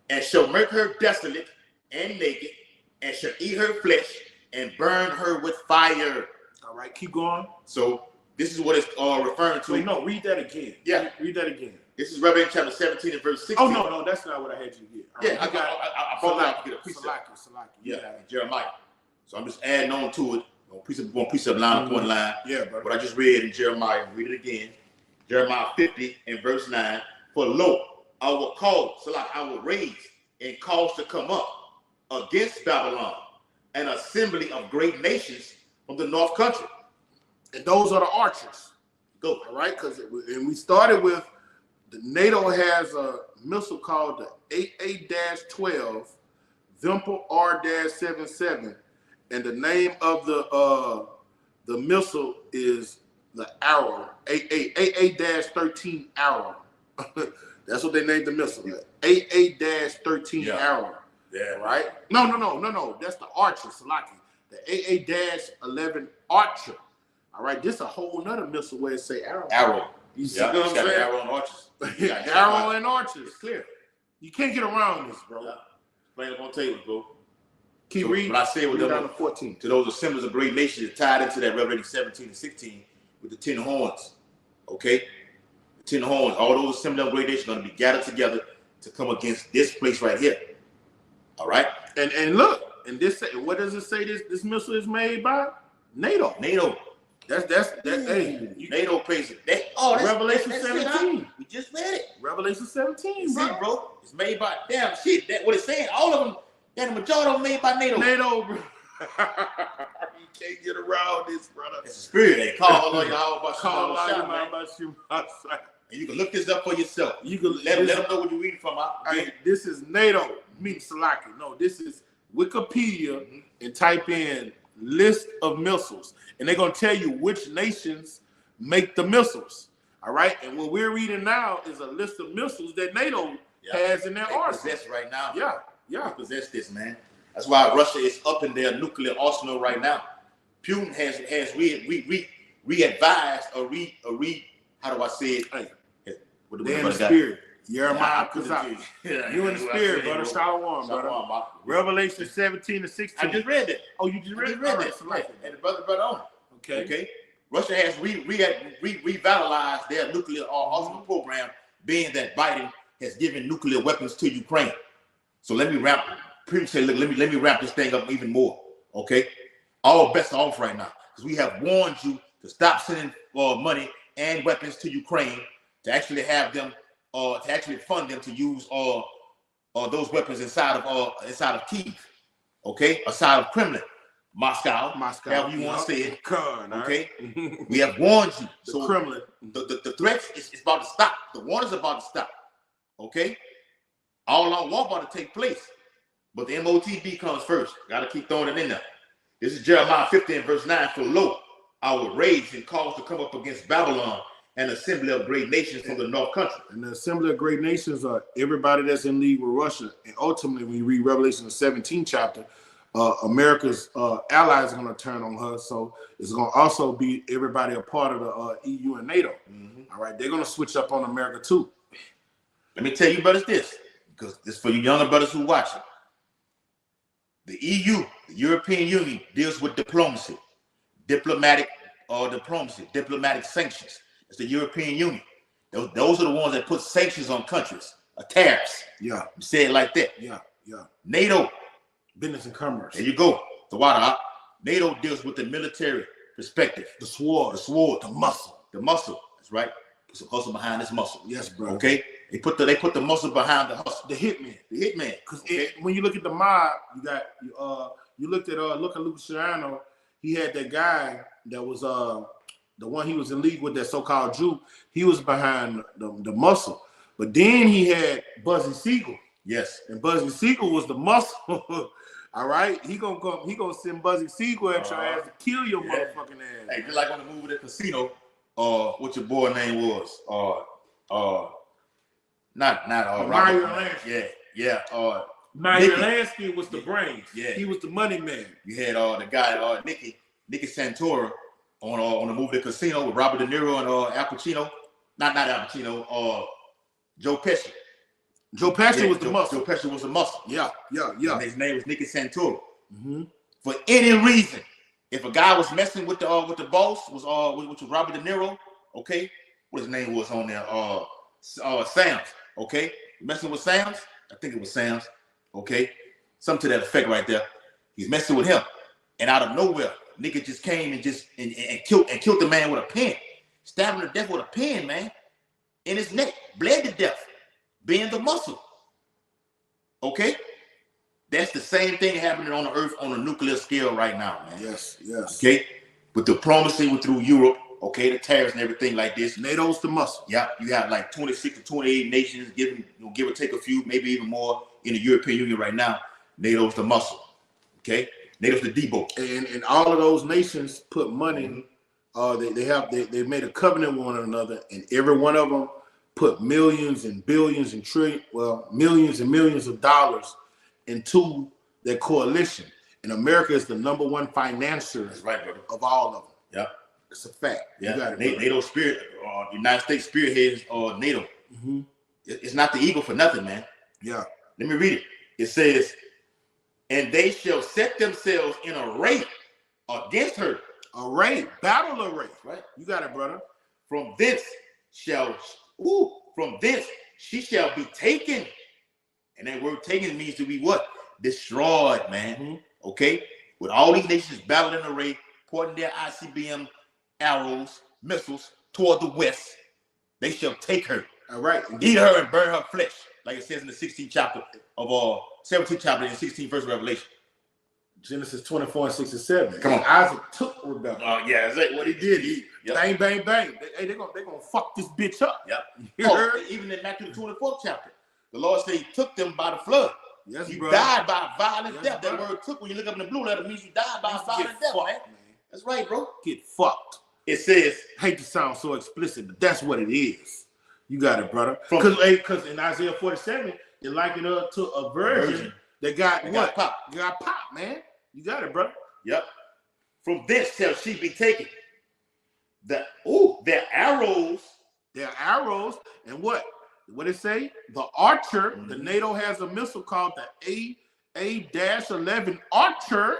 and shall make her desolate and naked, and shall eat her flesh and burn her with fire. All right, keep going. So this is what it's referring to. Wait, no, read that again. Yeah. Read that again. This is Revelation chapter 17 and verse 16. Oh, no, that's not what I had you get. All Yeah, right, I brought that to get a precept. Salaki. Yeah, Jeremiah. So I'm just adding on to it. One precept line upon line. Yeah, brother. What I just read in Jeremiah, read it again. Jeremiah 50 and verse 9. For lo, I will cause, so like I will raise and cause to come up against Babylon an assembly of great nations from the north country. And those are the archers. Go. All right, and we started with the NATO has a missile called the 88-12 Vimple R-77, and the name of the missile is the Arrow, 88-13 Arrow. That's what they named the missile. 88-13 Yeah. Arrow. Yeah. Right? No. That's the Archer, Salaki. The 88-11 Archer. All right, this a whole nother missile where it say Arrow. Arrow. You see Yeah, what it's I'm got saying? arrow and arches. Arrow and archers. It's clear. You can't get around this, bro. Yeah. Playing up on tables, bro. Keep So reading. what I said with Read them, down to 14. to those assemblies of great nations tied into that Revelation 17 and 16 with the 10 horns. Okay? The 10 horns, all those assemblies of great nations are going to be gathered together to come against this place right here. All right? And look, and this what does it say this missile is made by? NATO. NATO. That's hey. NATO pays it. That's Revelation that's 17. it, we just read it. Revelation 17, See, bro. bro. It's made by damn shit. That what it's saying. All of them, the majority of them made by NATO. NATO, bro. You can't get around this, brother. It's a spirit. They call Allah Yahweh Call Bashar, out man. about you outside. And you can look this up for yourself. You can Let them know what you're reading from. Hey, this is NATO, mean Salaki. No, this is Wikipedia, and type in list of missiles, and they're gonna tell you which nations make the missiles. All right, and what we're reading now is a list of missiles that NATO has in their They arsenal. possess right now. Yeah. They possess this, man. That's why Russia is up in their nuclear arsenal right now. Putin has re-advised or how do I say it? Hey, they're in the spirit. Jeremiah Kazak. Yeah, You in the spirit, brother. Shalom, brother. Shalom, Revelation 17 to 16. I just read that. Oh, you just read it? Read All that. right, Salaki. And the brother on. Okay. Russia has revitalized their nuclear arsenal program, being that Biden has given nuclear weapons to Ukraine. So let me wrap. Putin said, "Look, let me wrap this thing up even more." Okay, all bets are off right now because we have warned you to stop sending money and weapons to Ukraine to actually have them, to actually fund them to use those weapons inside of Kiev. Okay, aside of Kremlin. Moscow, however you want to say it. Okay, we have warned you. So Kremlin, the threat is about to stop. The war is about to stop. Okay, all along war about to take place, but the MOTB comes first. Got to keep throwing it in there. This is Jeremiah 50 and verse 9. For lo, I will rage and cause to come up against Babylon an assembly of great nations from the North Country. And the assembly of great nations are everybody that's in league with Russia. And ultimately, when you read Revelation the 17th chapter, America's allies are going to turn on her. So it's going to also be everybody a part of the EU and NATO. All right, they're going to switch up on America too. Let me tell you brothers this, because this for you younger brothers who watch it. The EU, the European Union, deals with diplomacy, diplomatic sanctions. It's the European Union. Those are the ones that put sanctions on countries, tariffs. Yeah. You say it like that. Yeah. NATO. Business and commerce. There you go. The water. NATO deals with the military perspective. The sword. The muscle. That's right. Put some hustle behind this muscle. Yes, bro. Okay. They put the muscle behind the hustle. The hitman. Because when you look at the mob, you look at Luciano. He had that guy that was the one he was in league with, that so-called Jew. He was behind the muscle. But then he had Buzzy Siegel. Yes. And Buzzy Siegel was the muscle. All right, he gonna send Buzzy Siegel at your ass to kill your motherfucking ass. Hey, just like on the movie The Casino, what your boy name was? Not Mario Lansky. Yeah. Mario Lansky was the brains. Yeah. He was the money man. You had the guy Nicky Santora on the movie The Casino with Robert De Niro and Al Pacino. Not Al Pacino. Joe Pesci. Joe Pesci was the muscle. Joe Pesci was the muscle. Yeah. And his name was Nicky Santora. For any reason, if a guy was messing with the boss, which was Robert De Niro, okay, what his name was on there, Sam's, okay, messing with Sam's, I think it was Sam's, okay, something to that effect right there. He's messing with him, and out of nowhere, nigga just came and killed the man with a pen, stabbed him to death with a pen, man, in his neck, bled to death, being the muscle. Okay, that's the same thing happening on the earth on a nuclear scale right now, man. Yes. Okay, with diplomacy through Europe, okay, the tariffs and everything like this. NATO's the muscle. Yeah, you have like 26 to 28 nations, give or take a few, maybe even more in the European Union right now. NATO's the muscle. Okay, NATO's the Debo. And all of those nations put money. They made a covenant with one another, and every one of them put millions and billions and millions and millions of dollars into their coalition. And America is the number one financier of all of them. Yeah. It's a fact. Yeah. You got it, NATO spirit, United States spearheads NATO. It's not the eagle for nothing, man. Yeah. Let me read it. It says, and they shall set themselves in array against her. Array, battle array. Right. You got it, brother. From thence she shall be taken. And that word taken means to be what? Destroyed, man. Okay? With all these nations battling in array, pointing their ICBM arrows, missiles toward the west, they shall take her. All right. Eat her and burn her flesh. Like it says in the 16th chapter of 17th chapter in 16th verse of Revelation. Genesis 24 and 6 and 7. Come on. Isaac took Rebecca. Yeah, that's what he did. Bang, bang, bang. They're gonna fuck this bitch up. Yeah. Even in Matthew the 24th chapter, the Lord said he took them by the flood. Yes, you brother. died by violent death. Brother. That word took, when you look up in the blue letter, means you died by violent death, man. That's right, bro. Get fucked. It says, hate to sound so explicit, but that's what it is. You got it, brother. Because in Isaiah 47, they liken it up to a virgin that got popped. You got popped, man. You got it, brother. Yep. From this shall she be taken. Their arrows. Their arrows. And what it say? The Archer. The NATO has a missile called the A-11 Archer.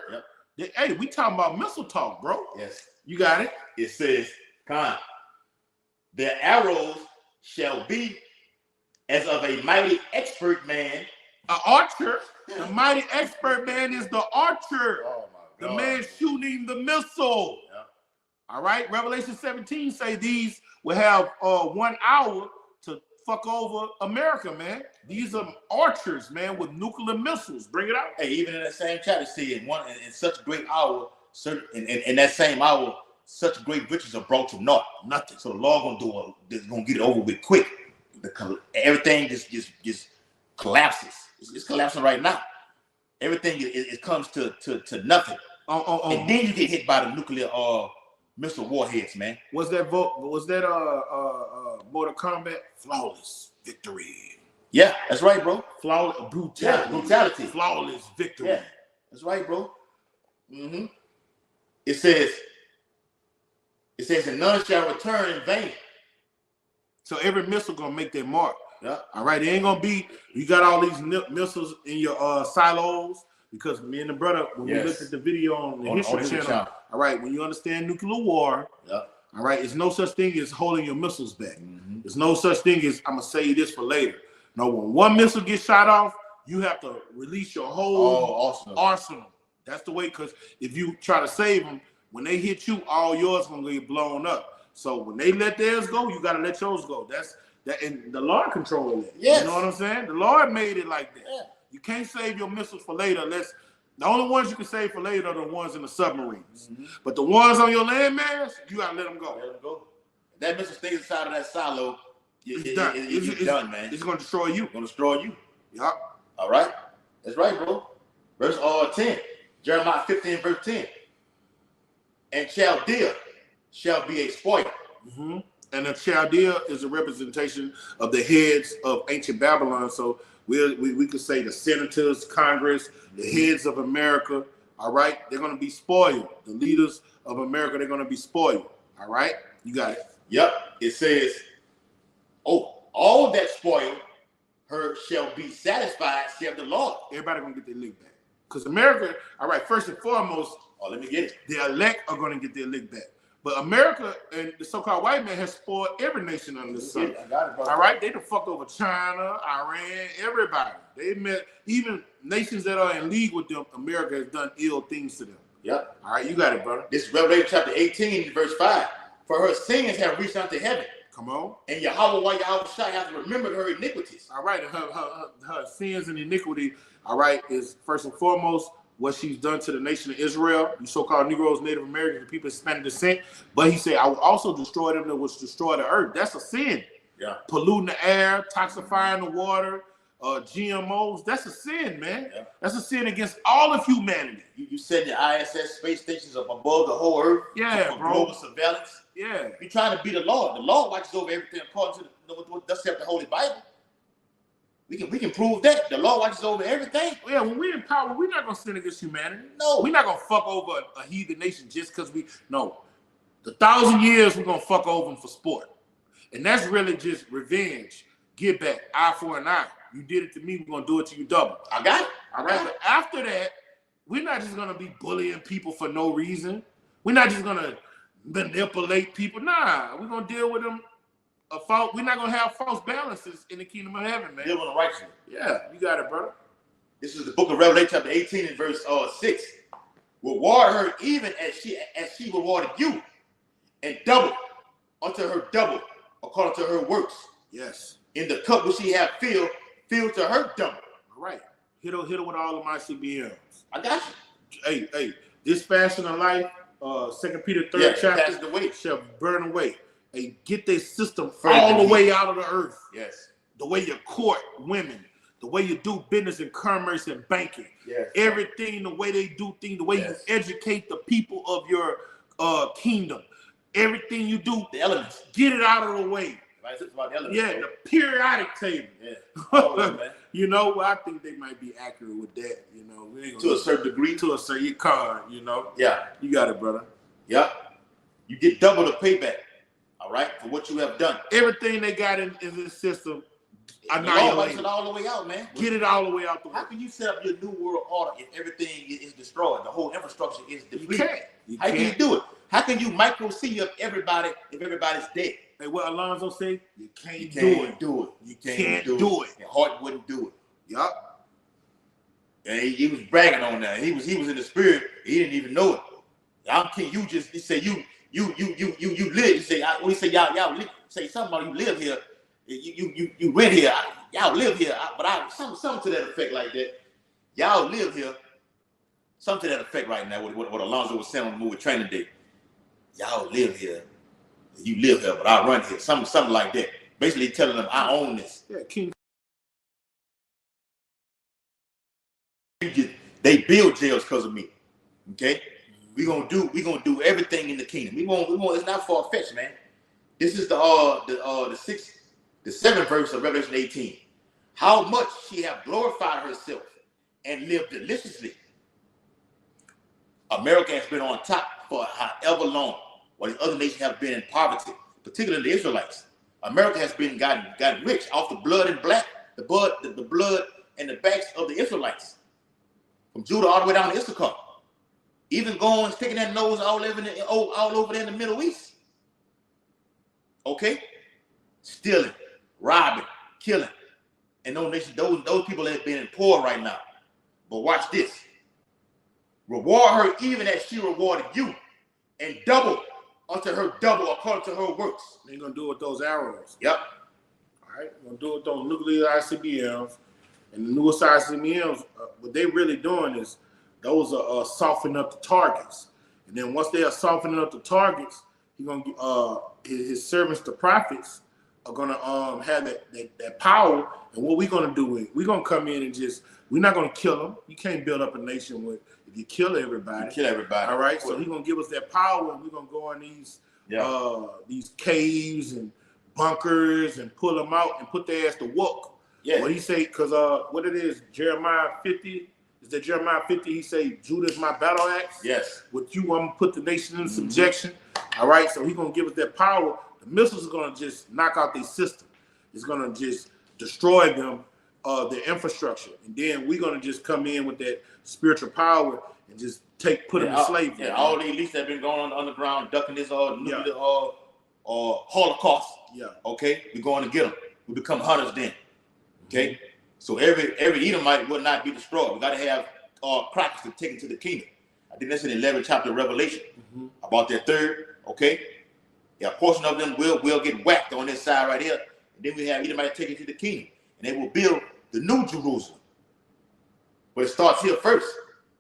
Yep. Hey, we talking about missile talk, bro. Yes. You got it. It says, their arrows shall be as of a mighty expert man. An archer. The mighty expert man is the archer. Oh my God. The man shooting the missile. Yeah. All right. Revelation 17 say these will have 1 hour to fuck over America, man. These are archers, man, with nuclear missiles. Bring it out. Hey, even in that same chapter, see in such a great hour, in that same hour, such great riches are brought to naught. Nothing. So the Lord gonna get it over with quick. Everything just collapses. It's collapsing right now. Everything it comes to nothing. And then you get hit by the nuclear missile warheads, man. Was that Mortal Kombat? Flawless victory. Yeah, that's right, bro. Flawless brutality. Yeah, brutality. Flawless victory. Yeah, that's right, bro. Mm-hmm. It says, and none shall return in vain. So every missile gonna make their mark. Yeah. All right. It ain't gonna be you got all these missiles in your silos because me and the brother when we looked at the video on the History Channel. All right. When you understand nuclear war. Yeah. All right. It's no such thing as holding your missiles back. Mm-hmm. There's no such thing as I'm gonna say this for later. No, when one missile gets shot off, you have to release your whole arsenal. That's the way. Because if you try to save them, when they hit you, all yours gonna get blown up. So when they let theirs go, you gotta let yours go. That's that, and the Lord controlled it. Yes. You know what I'm saying? The Lord made it like that. Yeah. You can't save your missiles for later. Unless the only ones you can save for later are the ones in the submarines. Mm-hmm. But the ones on your landmass, you gotta let them go. Let them go. If that missile stays inside of that silo, it's done. It's done, man. It's gonna destroy you. It's gonna destroy you. Yup. All right. That's right, bro. Verse 10. Jeremiah 15, verse 10. And Chaldea shall be a spoil. Mm-hmm. And the Chaldea is a representation of the heads of ancient Babylon. So we could say the senators, Congress, the heads of America. All right, they're going to be spoiled. The leaders of America, they're going to be spoiled. All right, you got it. Yep. It says, all that spoil her shall be satisfied, saith the Lord. Everybody going to get their lick back. Because America, all right, first and foremost, let me get it. The elect are going to get their lick back. But America and the so-called white man has spoiled every nation under the sun. I got it, bro. All right, they done fucked over China, Iran, everybody. They met even nations that are in league with them. America has done ill things to them. Yep. All right, you got it, brother. This is Revelation chapter 18, verse 5. For her sins have reached unto heaven. Come on. And Yahweh Shai hath remembered her iniquities. All right, her sins and iniquity, all right, is first and foremost what she's done to the nation of Israel, you so-called Negroes, Native Americans, and people of Hispanic descent. But he said, I will also destroy them that which destroy the earth. That's a sin. Yeah. Polluting the air, toxifying the water, GMOs. That's a sin, man. Yeah. That's a sin against all of humanity. You said the ISS space stations up above the whole earth. Yeah, for bro. Global surveillance. Yeah. You're trying to be the Lord. The Lord watches over everything according to the Holy Bible. We can prove that. The Lord watches over everything. Yeah, when we're in power, we're not going to sin against humanity. No. We're not going to fuck over a heathen nation just because no. The 1,000 years, we're going to fuck over them for sport. And that's really just revenge. Get back. Eye for an eye. You did it to me, we're going to do it to you double. I got it. All right, but after that, we're not just going to be bullying people for no reason. We're not just going to manipulate people. Nah, we're going to deal with them. We're not gonna have false balances in the kingdom of heaven, man. Deal with the righteous. Yeah, you got it, brother. This is the book of Revelation, chapter 18, and verse 6. Reward her even as she rewarded you, and double unto her double according to her works. Yes. In the cup which she hath filled to her double. All right. Hit her with all of my CBMs. I got you. Hey, this fashion of life, 2 Peter 3rd chapter shall burn away. Hey, get their system all the way out of the earth. Yes. The way you court women, the way you do business and commerce and banking. Yes. Everything, the way they do things, the way you educate the people of your kingdom. Everything you do, the elements. Get it out of the way. Right, it's about the elements. Yeah, the periodic table. Yeah. You know, I think they might be accurate with that. You know, to a certain degree. To a certain con, you know. Yeah. You got it, brother. Yeah. You get double the payback. All right, for what you have done. Everything they got in this system, annihilate it all the way out, man. Get it all the way out the way. How can you set up your new world order if everything is destroyed? The whole infrastructure is depleted. How can you do it? How can you micro see up everybody if everybody's dead? Hey, what Alonzo say? You can't do it. You can't do it. And Hart wouldn't do it. Yup. And he was bragging on that. He was in the spirit. He didn't even know it. I'm king. He said you live. He say when he say y'all live, say something about you live here. You rent here. Y'all live here. But something to that effect like that. Y'all live here. Something to that effect right now. What Alonzo was saying on the movie Training Day. Y'all live here. You live here, but I run here. Something like that. Basically telling them I own this. Yeah, King. They build jails because of me. Okay. we gonna do everything in the kingdom. We won't. It's not far fetched, man. This is the 7th verse of Revelation 18. How much she have glorified herself and lived deliciously. America has been on top for however long, while the other nations have been in poverty, particularly the Israelites. America has been gotten rich off the blood and the blood and the backs of the Israelites, from Judah all the way down to Issachar, even going sticking that nose all over there in the Middle East. Okay, stealing, robbing, killing, and those people have been poor right now. But watch this. Reward her even as she rewarded you, and double unto her double according to her works. They're gonna do it with those arrows. Yep. All right, we're gonna do it with those nuclear ICBMs, and the newest ICBMs. What they really doing is those are softening up the targets, and then once they are softening up the targets, he's gonna his servants, the prophets, are gonna have that power. And what we're gonna do is we're gonna come in and we're not gonna kill them. You can't build up a nation if you kill everybody. All right, so he's gonna give us that power, and we're gonna go in these caves and bunkers and pull them out and put their ass to work. Yeah. What he say? Because what it is, Jeremiah 50. Is that Jeremiah 50? He say, Judah is my battle axe. Yes. With you, I'm gonna put the nation in subjection. All right, so he's gonna give us that power. The missiles are gonna just knock out their system. It's gonna just destroy them, their infrastructure, and then we're gonna just come in with that spiritual power and just put them in slavery. Yeah, all the elites that have been going on the underground, ducking this nuclear Holocaust. Yeah. Okay, we're going to get them. We become hunters then. Okay, so every Edomite will not be destroyed. We got to have crackers to take into the kingdom. I think that's in the 11th chapter of Revelation about their third. Okay, yeah, a portion of them will get whacked on this side right here, and then we have Edomite take it to the kingdom, and they will build the new Jerusalem. But it starts here first.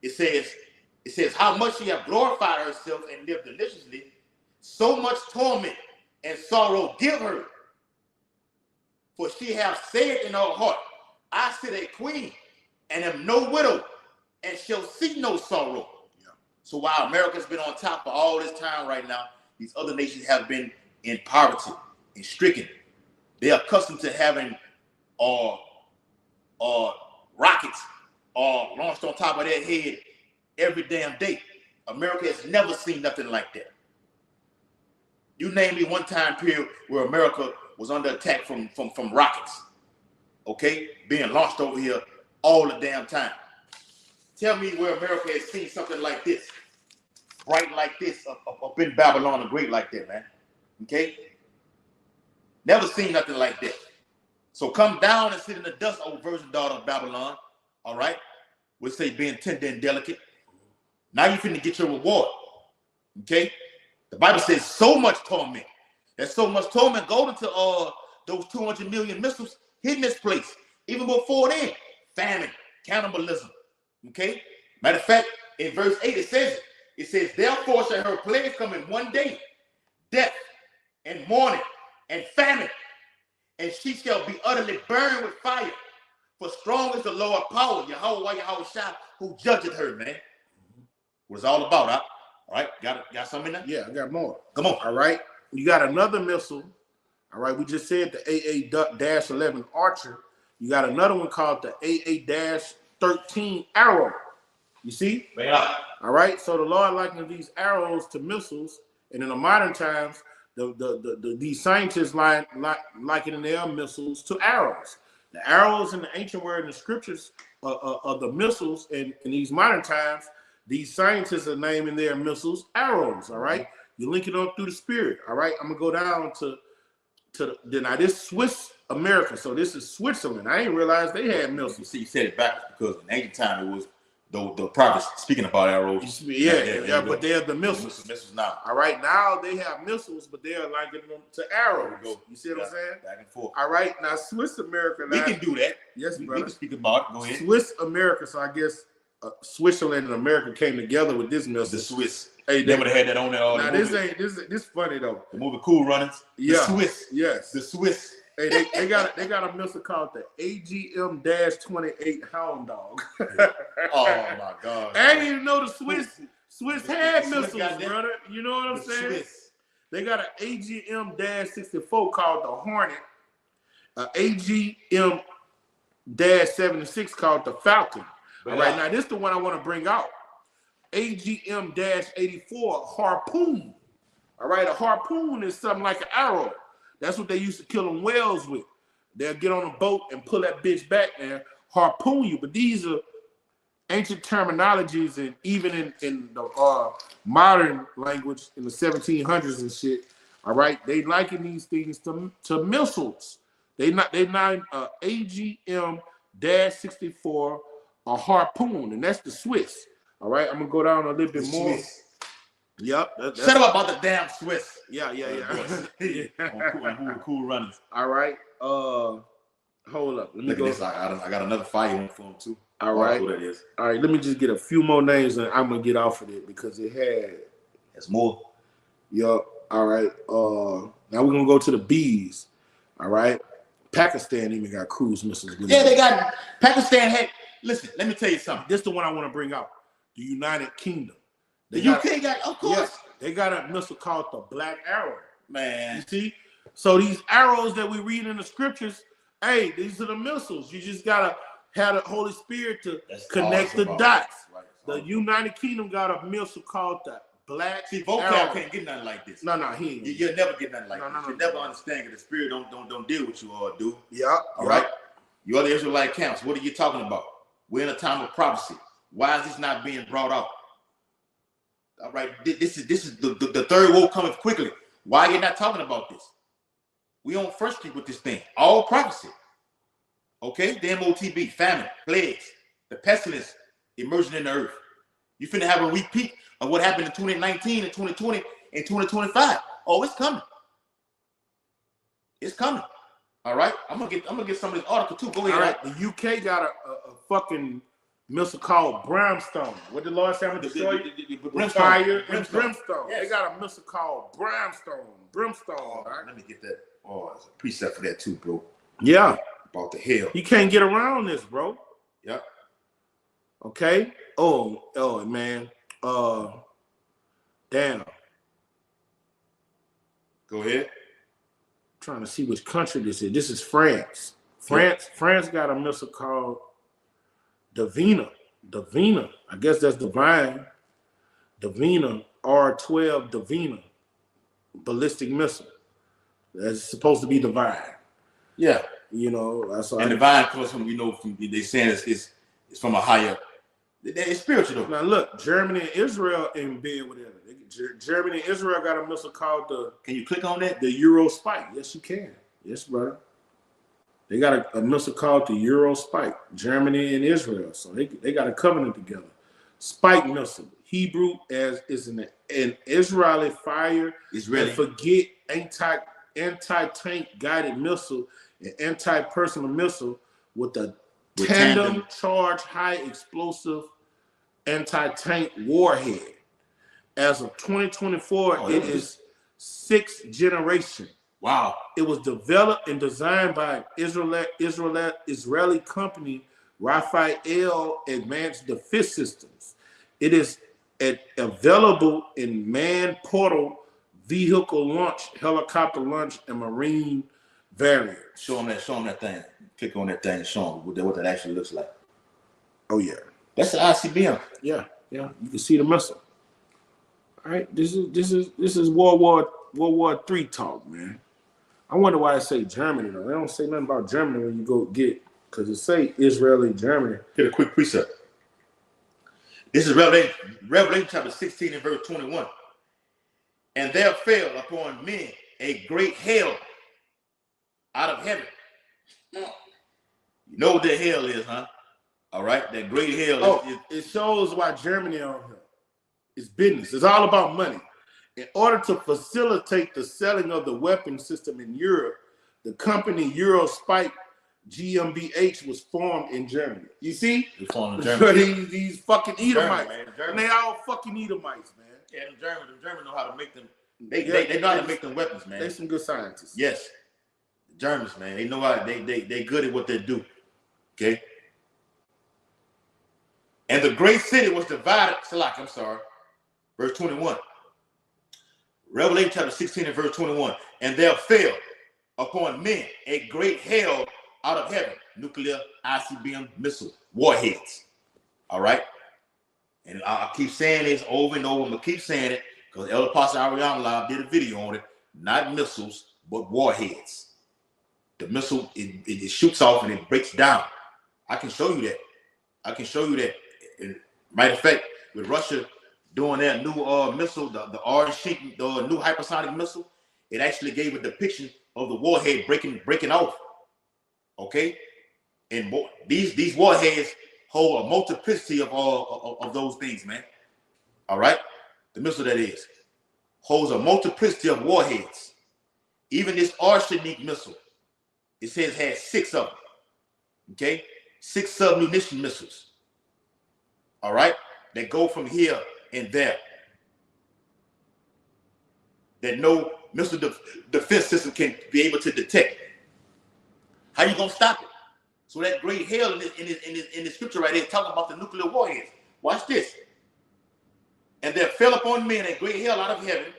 It says how much she have glorified herself and lived deliciously, so much torment and sorrow give her. For she hath said in her heart, I sit a queen and am no widow, and shall see no sorrow. Yeah. So while America's been on top for all this time right now, these other nations have been in poverty and stricken. They are accustomed to having rockets launched on top of their head every damn day. America has never seen nothing like that. You name me one time period where America was under attack from rockets, okay, being launched over here all the damn time. Tell me where America has seen something like this, bright like this, up in Babylon the Great like that, man. Okay, never seen nothing like that. So come down and sit in the dust, old virgin daughter of Babylon. All right, we'll say being tender and delicate. Now you finna get your reward. Okay, the Bible says so much torment. There's so much torment going to those 200 million missiles hitting this place. Even before then, famine, cannibalism. Okay? Matter of fact, in verse 8 it says, therefore shall her plagues come in one day, death and mourning and famine, and she shall be utterly burned with fire. For strong is the Lord power, Yahweh Shah, who judgeth her, man. What it's all about, huh? All right, got something in there? Yeah, I got more. Come on. All right. You got another missile. All right, we just said the AA-11 Archer. You got another one called the AA-13 Arrow. You see? Yeah. All right, so the Lord likened these arrows to missiles, and in the modern times, these scientists likening their missiles to arrows. The arrows in the ancient word in the scriptures are the missiles, and in these modern times, these scientists are naming their missiles arrows. All right. You link it up through the spirit. All right. I'm gonna go down to now this Swiss America. So this is Switzerland. I didn't realize they had missiles. See, you said it back because in ancient time it was the prophets speaking about arrows. Yeah, but they're the missiles. Missiles now. All right. Now they have missiles, but they are liking them to arrows. You see what I'm saying? Back and forth. All right. Now Swiss America. We can do that. Yes, brother. We can speak about it. Go ahead. Swiss America. So I guess Switzerland and America came together with this missile. The Swiss. Hey, they would have had that on there. Now this funny though. The movie Cool Runnings. Yeah. The Swiss. Yes. The Swiss. Hey, they got a missile called the AGM-28 Hound Dog. Oh my God. I didn't even know the Swiss had Swiss missiles, got that. brother. You know what I'm The saying? Swiss. They got an AGM-64 called the Hornet, an AGM-76 called the Falcon. All right, now this is the one I want to bring out. AGM-84 Harpoon. All right, a harpoon is something like an arrow. That's what they used to kill them whales with. They'll get on a boat and pull that bitch back and harpoon you. But these are ancient terminologies, and even in the modern language in the 1700s and shit. All right, they liken these things to missiles. They AGM-64 a harpoon, and that's the Swiss. All right, I'm gonna go down a little bit more. Swiss. Yep. Shut up about the damn Swiss. Yeah. on cool runners. All right. Hold up. Let me Look go. at this. I got another fire one for him too. All right. What that is. All right. Let me just get a few more names, and I'm gonna get off of it because it had. There's more. Yup. All right. Now we're gonna go to the B's. All right. Pakistan even got cruise missiles. Yeah, they got Pakistan had. Listen, let me tell you something. This is the one I want to bring out. The United Kingdom. The UK got, of course. Yes, they got a missile called the Black Arrow. Man. You see? So these arrows that we read in the scriptures, hey, these are the missiles. You just gotta have the Holy Spirit to connect the dots. Right. The United Kingdom got a missile called the Black Vocab can't get nothing like this. No, he ain't. You'll never get nothing like this. You'll never understand it. The Spirit don't deal with you all, dude. Yeah. All right? You are the Israelite camps. What are you talking about? We're in a time of prophecy. Why is this not being brought out? All right, this is the third woe coming quickly. Why are you not talking about this? We on First Street with this thing. All prophecy. Okay? The MOTB, famine, plagues, the pestilence emerging in the earth. You finna have a repeat of what happened in 2019 and 2020 and 2025. Oh, it's coming. It's coming. All right? I'm gonna get some of this article too. Go ahead. All right. The UK got a fucking missile called Brimstone. What did the Lord say? I'm gonna destroy you? Fire and brimstone. Yes. They got a missile called Brimstone. All right. Let me get that. Oh, there's a precept for that too, bro. Yeah. About the hell. You can't get around this, bro. Yep. Okay. Oh man. Damn. Go ahead. I'm trying to see which country this is. This is France. France got a missile called Divina. I guess that's divine. Divina R-12 Divina ballistic missile. That's supposed to be divine. Yeah. You know, that's all. And divine comes from, they saying it's from a higher. It's spiritual though. Now look, Germany and Israel in bed with it. Germany and Israel got a missile called the. Can you click on that? The Eurospike. Yes, you can. Yes, brother. They got a missile called the Eurospike. Germany and Israel. So they got a covenant together. Spike missile. Hebrew as is an Israeli fire. Israeli. And forget anti-tank guided missile and anti-personal missile with a tandem charge high explosive anti-tank warhead. As of 2024, it is 6th generation. Wow. It was developed and designed by Israeli company Rafael Advanced Defense Systems. It is available in man-portal, vehicle launch, helicopter launch, and marine variants. Show them that thing. Click on that thing and show them what that actually looks like. Oh yeah. That's the ICBM. Yeah. You can see the missile. All right, this is World War III talk, man. I wonder why I say Germany though. They don't say nothing about Germany when you go get it, because it say Israeli Germany. Get a quick precept. This is Revelation chapter 16 and verse 21. And there fell upon men a great hail out of heaven. You know what the hell is, huh? All right, that great hail. It shows why Germany on here. It's business. It's all about money. In order to facilitate the selling of the weapon system in Europe, the company Eurospike GmbH was formed in Germany. You see? They formed in Germany. These fucking Edomites. Germany. And they all fucking Edomites, man. Yeah, the Germans know how to make them. They know how to make them weapons, man. They some good scientists. Yes. The Germans, man. They know how they good at what they do. Okay. And the great city was divided. I'm sorry. verse 21. Revelation chapter 16 and verse 21. And there fell upon men a great hail out of heaven, nuclear ICBM missile warheads. All right. And I keep saying this over and over. I'm going to keep saying it because Elder Pastor Ariana Live did a video on it. Not missiles, but warheads. The missile, it shoots off and it breaks down. I can show you that. I can show you that. Matter of fact, with Russia doing their new missile, the orange sheet, the new hypersonic missile, it actually gave a depiction of the warhead breaking off. Okay? And these warheads hold a multiplicity of those things, man. All right? The missile that is holds a multiplicity of warheads. Even this arsenic missile, it says has 6 of them. Okay? 6 submunition missiles. All right? That go from here and there. That no missile defense system can be able to detect. How you gonna stop it? So that great hail in the scripture right here talking about the nuclear warheads. Watch this. And there fell upon men a great hail out of heaven,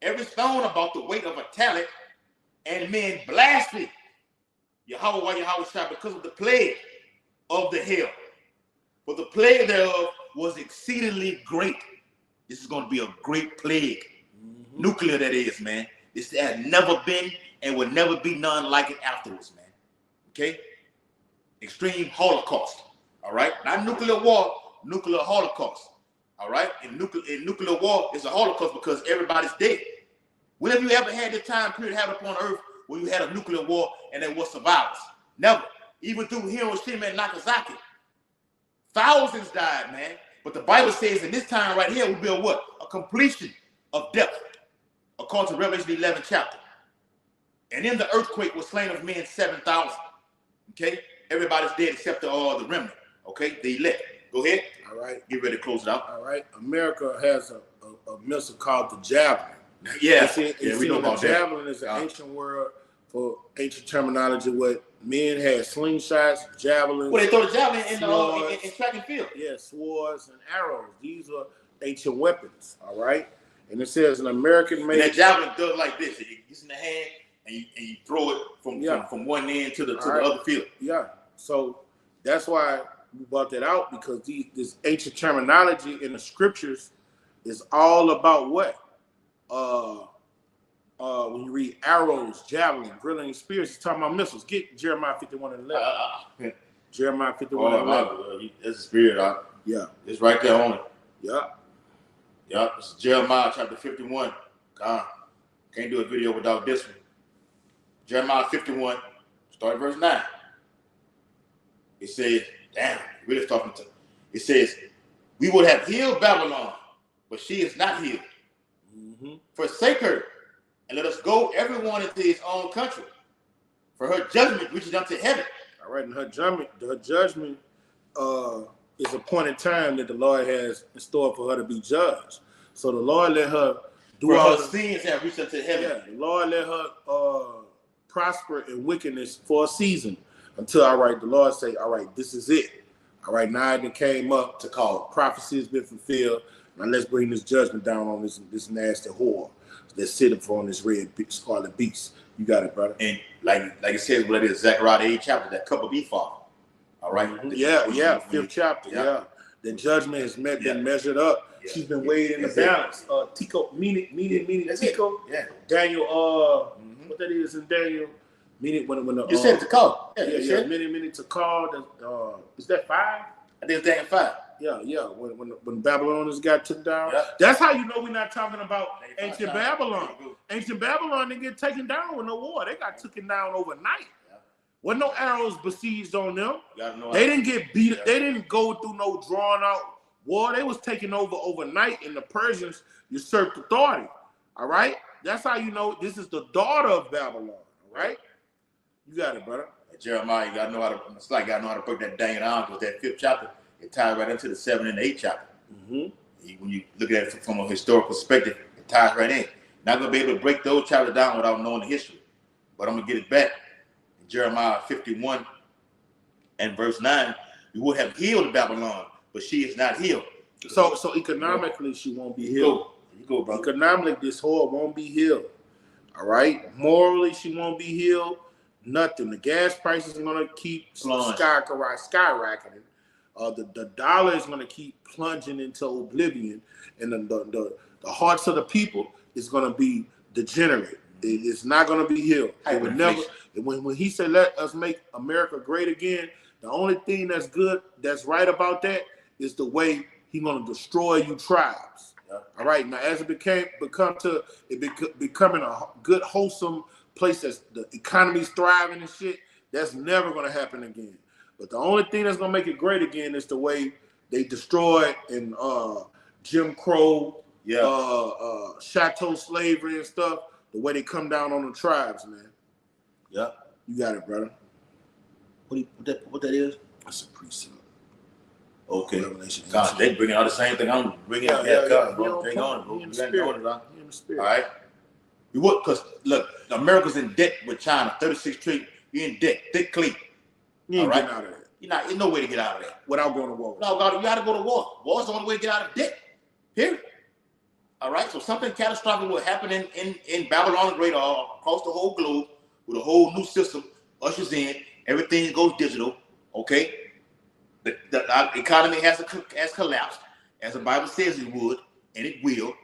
every stone about the weight of a talent, and men blasphemed Yahweh because of the plague of the hail. For the plague thereof was exceedingly great. This is going to be a great plague. Mm-hmm. Nuclear, that is, man. This has never been and will never be none like it afterwards, man. Okay? Extreme holocaust. All right? Not nuclear war, nuclear holocaust. All right? In nuclear war, it's a holocaust because everybody's dead. When have you ever had the time period happen upon earth where you had a nuclear war and there was survivors? Never. Even through Hiroshima and Nagasaki. Thousands died, man. But the Bible says in this time right here will be a what? A completion of death. According to Revelation 11 chapter. And in the earthquake was slain of men 7,000. Okay? Everybody's dead except the remnant. Okay? The elect. Go ahead. All right. Get ready to close it out. All right. America has a missile called the Javelin. Yeah. We know about that. Javelin is an ancient word for ancient terminology. What men had slingshots, javelins. Well, they throw the javelin in track and field. Yeah, swords and arrows. These are ancient weapons. All right. And it says an American made. And that javelin does like this. It gets in the hand and you throw it from one end to the other field. Yeah. So that's why we brought that out, because this ancient terminology in the scriptures is all about what? When you read arrows, javelin, grilling spears, it's talking about missiles. Get Jeremiah 51 and 11. Jeremiah 51 and 11. That's the spirit, Yeah. It's right there on it. Yeah. Yeah. It's Jeremiah chapter 51. God, can't do a video without this one. Jeremiah 51, start at verse 9. It says, damn, really talking to. It says, we would have healed Babylon, but she is not healed. Mm-hmm. Forsake her, and let us go everyone into his own country. For her judgment reaches unto heaven. All right, and her judgment is a point in time that the Lord has in store for her to be judged. So the Lord let her do for all her sins have reached unto heaven. Yeah, the Lord let her prosper in wickedness for a season until, all right, the Lord say, all right, this is it. All right, now it came up to call prophecy has been fulfilled. Now let's bring this judgment down on this nasty whore that's sitting on this red scarlet beast. You got it, brother. And like it says, what it is, Zechariah 8 chapter, that cup of ephah. All right. Mm-hmm. Yeah, 5th chapter. Yeah. The judgment has been measured up. Yeah. She's been weighed in the balance. Tico, meaning Tico. Yeah. Daniel, what that is in Daniel. Meaning when the you said to call. Yeah. Meaning to call. Is that 5? I think it's Daniel 5. Yeah. When Babylonians got took down, that's how you know we're not talking about ancient Babylon. Ancient Babylon didn't get taken down with no war. They got taken down overnight. Wasn't no arrows besieged on them. They didn't get beat. They didn't go through no drawn out war. They was taken over overnight, and the Persians usurped authority. All right, that's how you know this is the daughter of Babylon. All right, you got it, brother. Jeremiah, you gotta know how to break that Daniel down, because that 5th chapter it ties right into the 7th and 8th chapter. Mm-hmm. When you look at it from a historical perspective, it ties right in. Not gonna be able to break those chapters down without knowing the history, but I'm gonna get it back. In Jeremiah 51 and verse 9, we would have healed Babylon, but she is not healed. So economically, she won't be healed. You go, bro. Economically, this whore won't be healed. All right. Morally, she won't be healed. Nothing. The gas prices are gonna keep skyrocketing. The dollar is gonna keep plunging into oblivion, and the hearts of the people is gonna be degenerate. It's not gonna be healed. It would never. When he said, "Let us make America great again," the only thing that's good, that's right about that, is the way he's gonna destroy you tribes. Yeah. All right. Now, as it becoming a good, wholesome place that's the economy's thriving and shit, that's never gonna happen again. But the only thing that's gonna make it great again is the way they destroyed in Jim Crow, chattel slavery and stuff. The way they come down on the tribes, man. Yeah, you got it, brother. What that is? That's a precept. Okay. God, they bringing out the same thing I'm bringing out. God, bro. Bring on, bro. In the spirit. All right. You would, because look, America's in debt with China, 36 trillion. You're in debt, thick clean. You ain't getting out of that. There's no way to get out of that without going to war. No, you got to go to war. War's the only way to get out of debt. Period. All right. So something catastrophic will happen in Babylon the Great, all across the whole globe, with a whole new system ushers in. Everything goes digital. Okay. The economy has collapsed, as the Bible says it would, and it will.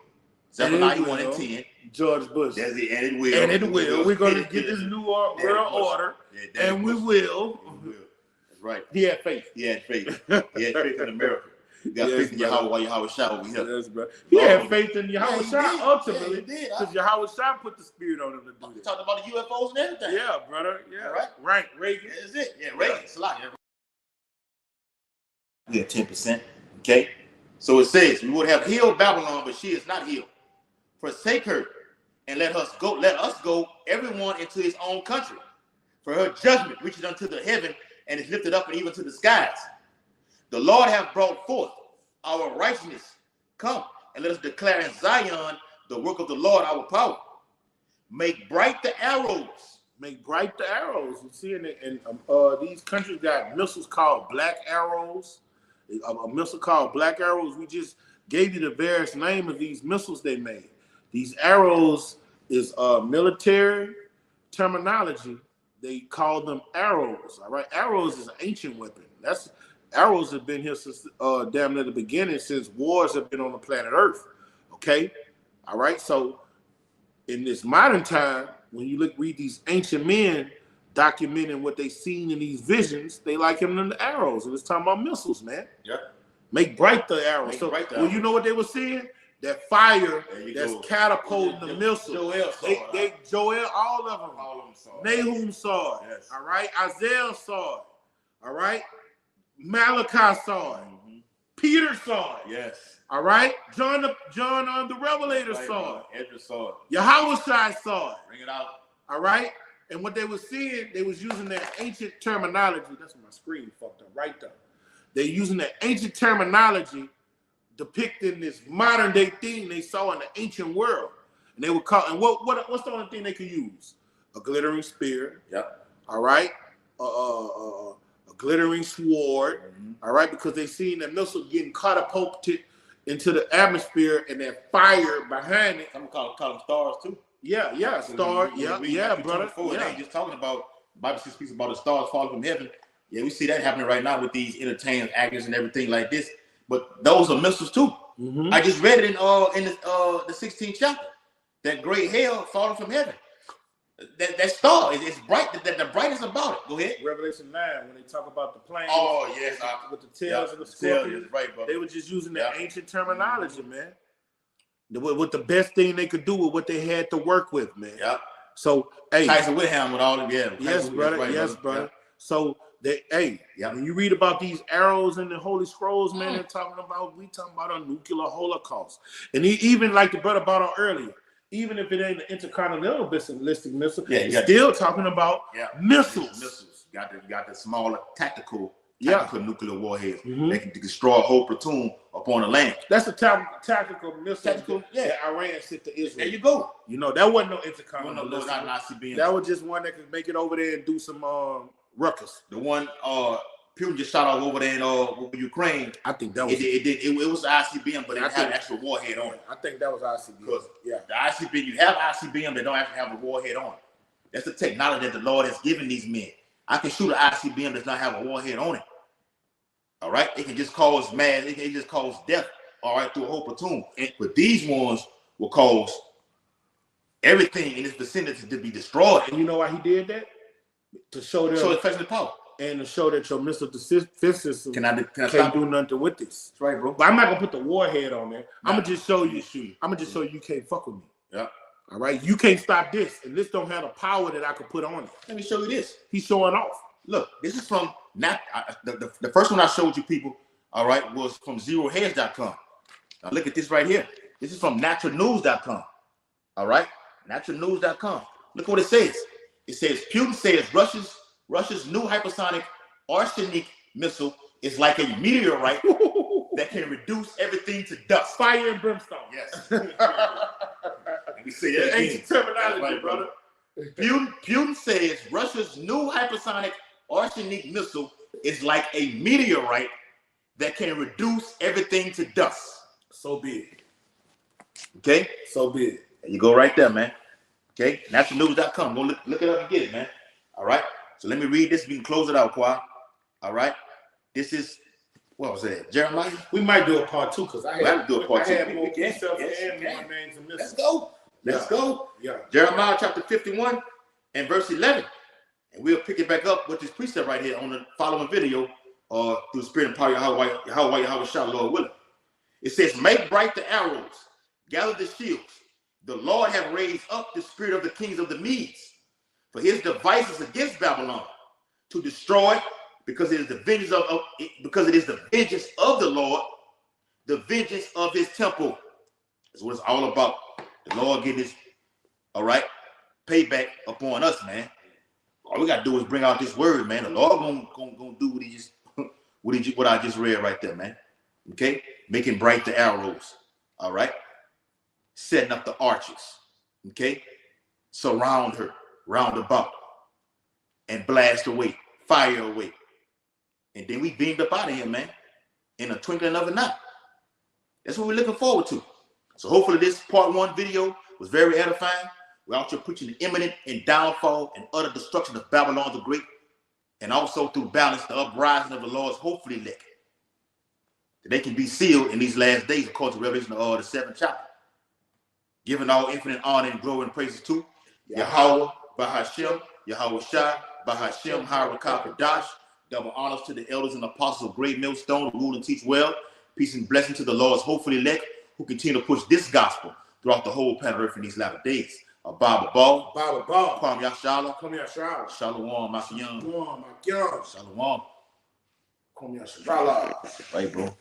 Zephaniah 1 and 10. George Bush. That's it, and it will. And it will. We're going to get this new world order, and we will. That's right. He had faith. He had faith. He had faith in America. You got faith in Yahweh Shah over here. Yes, bro. He had faith in Yahweh Shah ultimately, because Yahweh Shah put the spirit on him to do this. Talking about the UFOs and everything. Yeah, brother. Yeah. Right. Reagan. That's it. Yeah, Reagan. It's a lot. Yeah, 10%. Okay. So it says, we would have healed Babylon, but she is not healed. Forsake her and let us go, everyone into his own country. For her judgment reaches unto the heaven and is lifted up and even to the skies. The Lord hath brought forth our righteousness. Come and let us declare in Zion the work of the Lord, our power. Make bright the arrows. Make bright the arrows. You see, and these countries got missiles called Black Arrows. A missile called Black Arrows. We just gave you the various name of these missiles they made. These arrows is military terminology. They call them arrows. All right, arrows is an ancient weapon. Arrows have been here since damn near the beginning, since wars have been on the planet Earth. Okay, all right. So in this modern time, when you read these ancient men documenting what they seen in these visions, they like him in the arrows, and it's talking about missiles, man. Yeah. Make bright the arrows. You know what they were seeing? That fire that's catapulting the missiles. Joel, all of them saw it. Nahum saw it. Yes. All right. Isaiah saw it. All right. Malachi saw it. Mm-hmm. Peter saw it. Yes. All right. John the Revelator saw it. Edward saw it. Yahushua saw it. Bring it out. All right. And what they were seeing, they was using that ancient terminology. That's my screen fucked up right there. They're using that ancient terminology depicting this modern day thing they saw in the ancient world. And they would call, and what's the only thing they could use? A glittering spear. Yep. All right. A glittering sword. Mm-hmm. All right. Because they seen that missile getting catapulted into the atmosphere and that fire behind it. I'm gonna call them stars too. Yeah, star. Yeah, brother. It ain't just talking about, Bible speaks about the stars falling from heaven. Yeah, we see that happening right now with these entertainment actors and everything like this. But those are missiles too. Mm-hmm. I just read it in the 16th chapter. That great hail falling from heaven. That star is bright. The brightness about it. Go ahead. Revelation 9, when they talk about the plane. Oh yes, with the tails and the scorpions. Right, brother. They were just using that ancient terminology, man. With the best thing they could do with what they had to work with, man. Yeah. So, hey, Tyson Whitham with all of them. Yes, brother. Right, brother. Yeah. So when you read about these arrows in the Holy Scrolls, man, we talking about a nuclear holocaust. And even like the brother brought out earlier, even if it ain't an intercontinental ballistic missile, still talking about missiles. Missiles. You got the smaller tactical nuclear warheads. Mm-hmm. They can destroy a whole platoon upon a land. That's a tactical missile that Iran sent to Israel. There you go. You know, that wasn't no intercontinental missile. Not Nazi being. That was just one that could make it over there and do some ruckus. The one Putin just shot off over there in Ukraine. I think that was it was the ICBM, but it had an actual warhead on it. I think that was ICBM. Because yeah, the ICBM, you have ICBM that don't actually have a warhead on it. That's the technology that the Lord has given these men. I can shoot an ICBM that does not have a warhead on it. All right, it can just cause mass. It can just cause death. All right, through a whole platoon. But these ones will cause everything in its vicinity to be destroyed. And you know why he did that? To show them, show effective power, and to show that your missile defense system can't do nothing with this. That's right, bro. But I'm not gonna put the warhead on there. Nah, I'm gonna just show you. Shoot. I'm gonna just show you can't fuck with me. Yeah. All right. You can't stop this, and this don't have the power that I could put on it. Let me show you this. He's showing off. Look, this is from the first one I showed you people. All right, was from ZeroHedge.com. Now look at this right here. This is from naturalnews.com. All right, naturalnews.com. Look what it says. It says Putin says Russia's new hypersonic arsenic missile is like a meteorite that can reduce everything to dust. Fire and brimstone. Yes. Let me say that again. Ancient terminology, right, brother. Putin says Russia's new hypersonic arsenic missile is like a meteorite that can reduce everything to dust. So big. Okay? So big. There you go right there, man. Okay? Naturalnews.com. Go look it up and get it, man. All right? So let me read this. We can close it out, Kwa. All right? This is, what was that? Jeremiah? We might do a part two because I have to do a part two. I had more We can. precepts Yes, and we more can. names and Let's missiles. go. Let's go. Yeah. Jeremiah chapter 51 and verse 11. And we'll pick it back up with this precept right here on the following video through the spirit and power of Yahweh Shah, Lord willing. It says, make bright the arrows, gather the shields. The Lord hath raised up the spirit of the kings of the Medes for his devices against Babylon to destroy, because it is the vengeance because it is the vengeance of the Lord, the vengeance of his temple. That's what it's all about. The Lord getting his, all right, payback upon us, man. All we gotta do is bring out this word, man. The Lord gonna do what he just what I just read right there, man. Okay, making bright the arrows. All right, setting up the arches. Okay, surround her round about and blast away, fire away, and then we beamed up out of here, man, in a twinkling of an eye. That's what we're looking forward to. So hopefully this part one video was very edifying. We're out here preaching the imminent and downfall and utter destruction of Babylon the Great, and also through balance the uprising of the Lord's hopefully elect, that they can be sealed in these last days according to Revelation the 7th chapter. Giving all infinite honor and glory and praises to Yahweh, Bahashem, Yahweh Shai, Bahashem, Harakah Kadash. Double honors to the elders and apostles of Great Millstone who rule and teach well. Peace and blessing to the Lord's hopefully elect who continue to push this gospel throughout the whole planet Earth in these latter days. Baba Ball. Baba Ball. Kwam Yashala. Come here, Shalom. Shalom, Masiyam. Shalom, my God. Shalom. Come here, Shalom. Right, bro.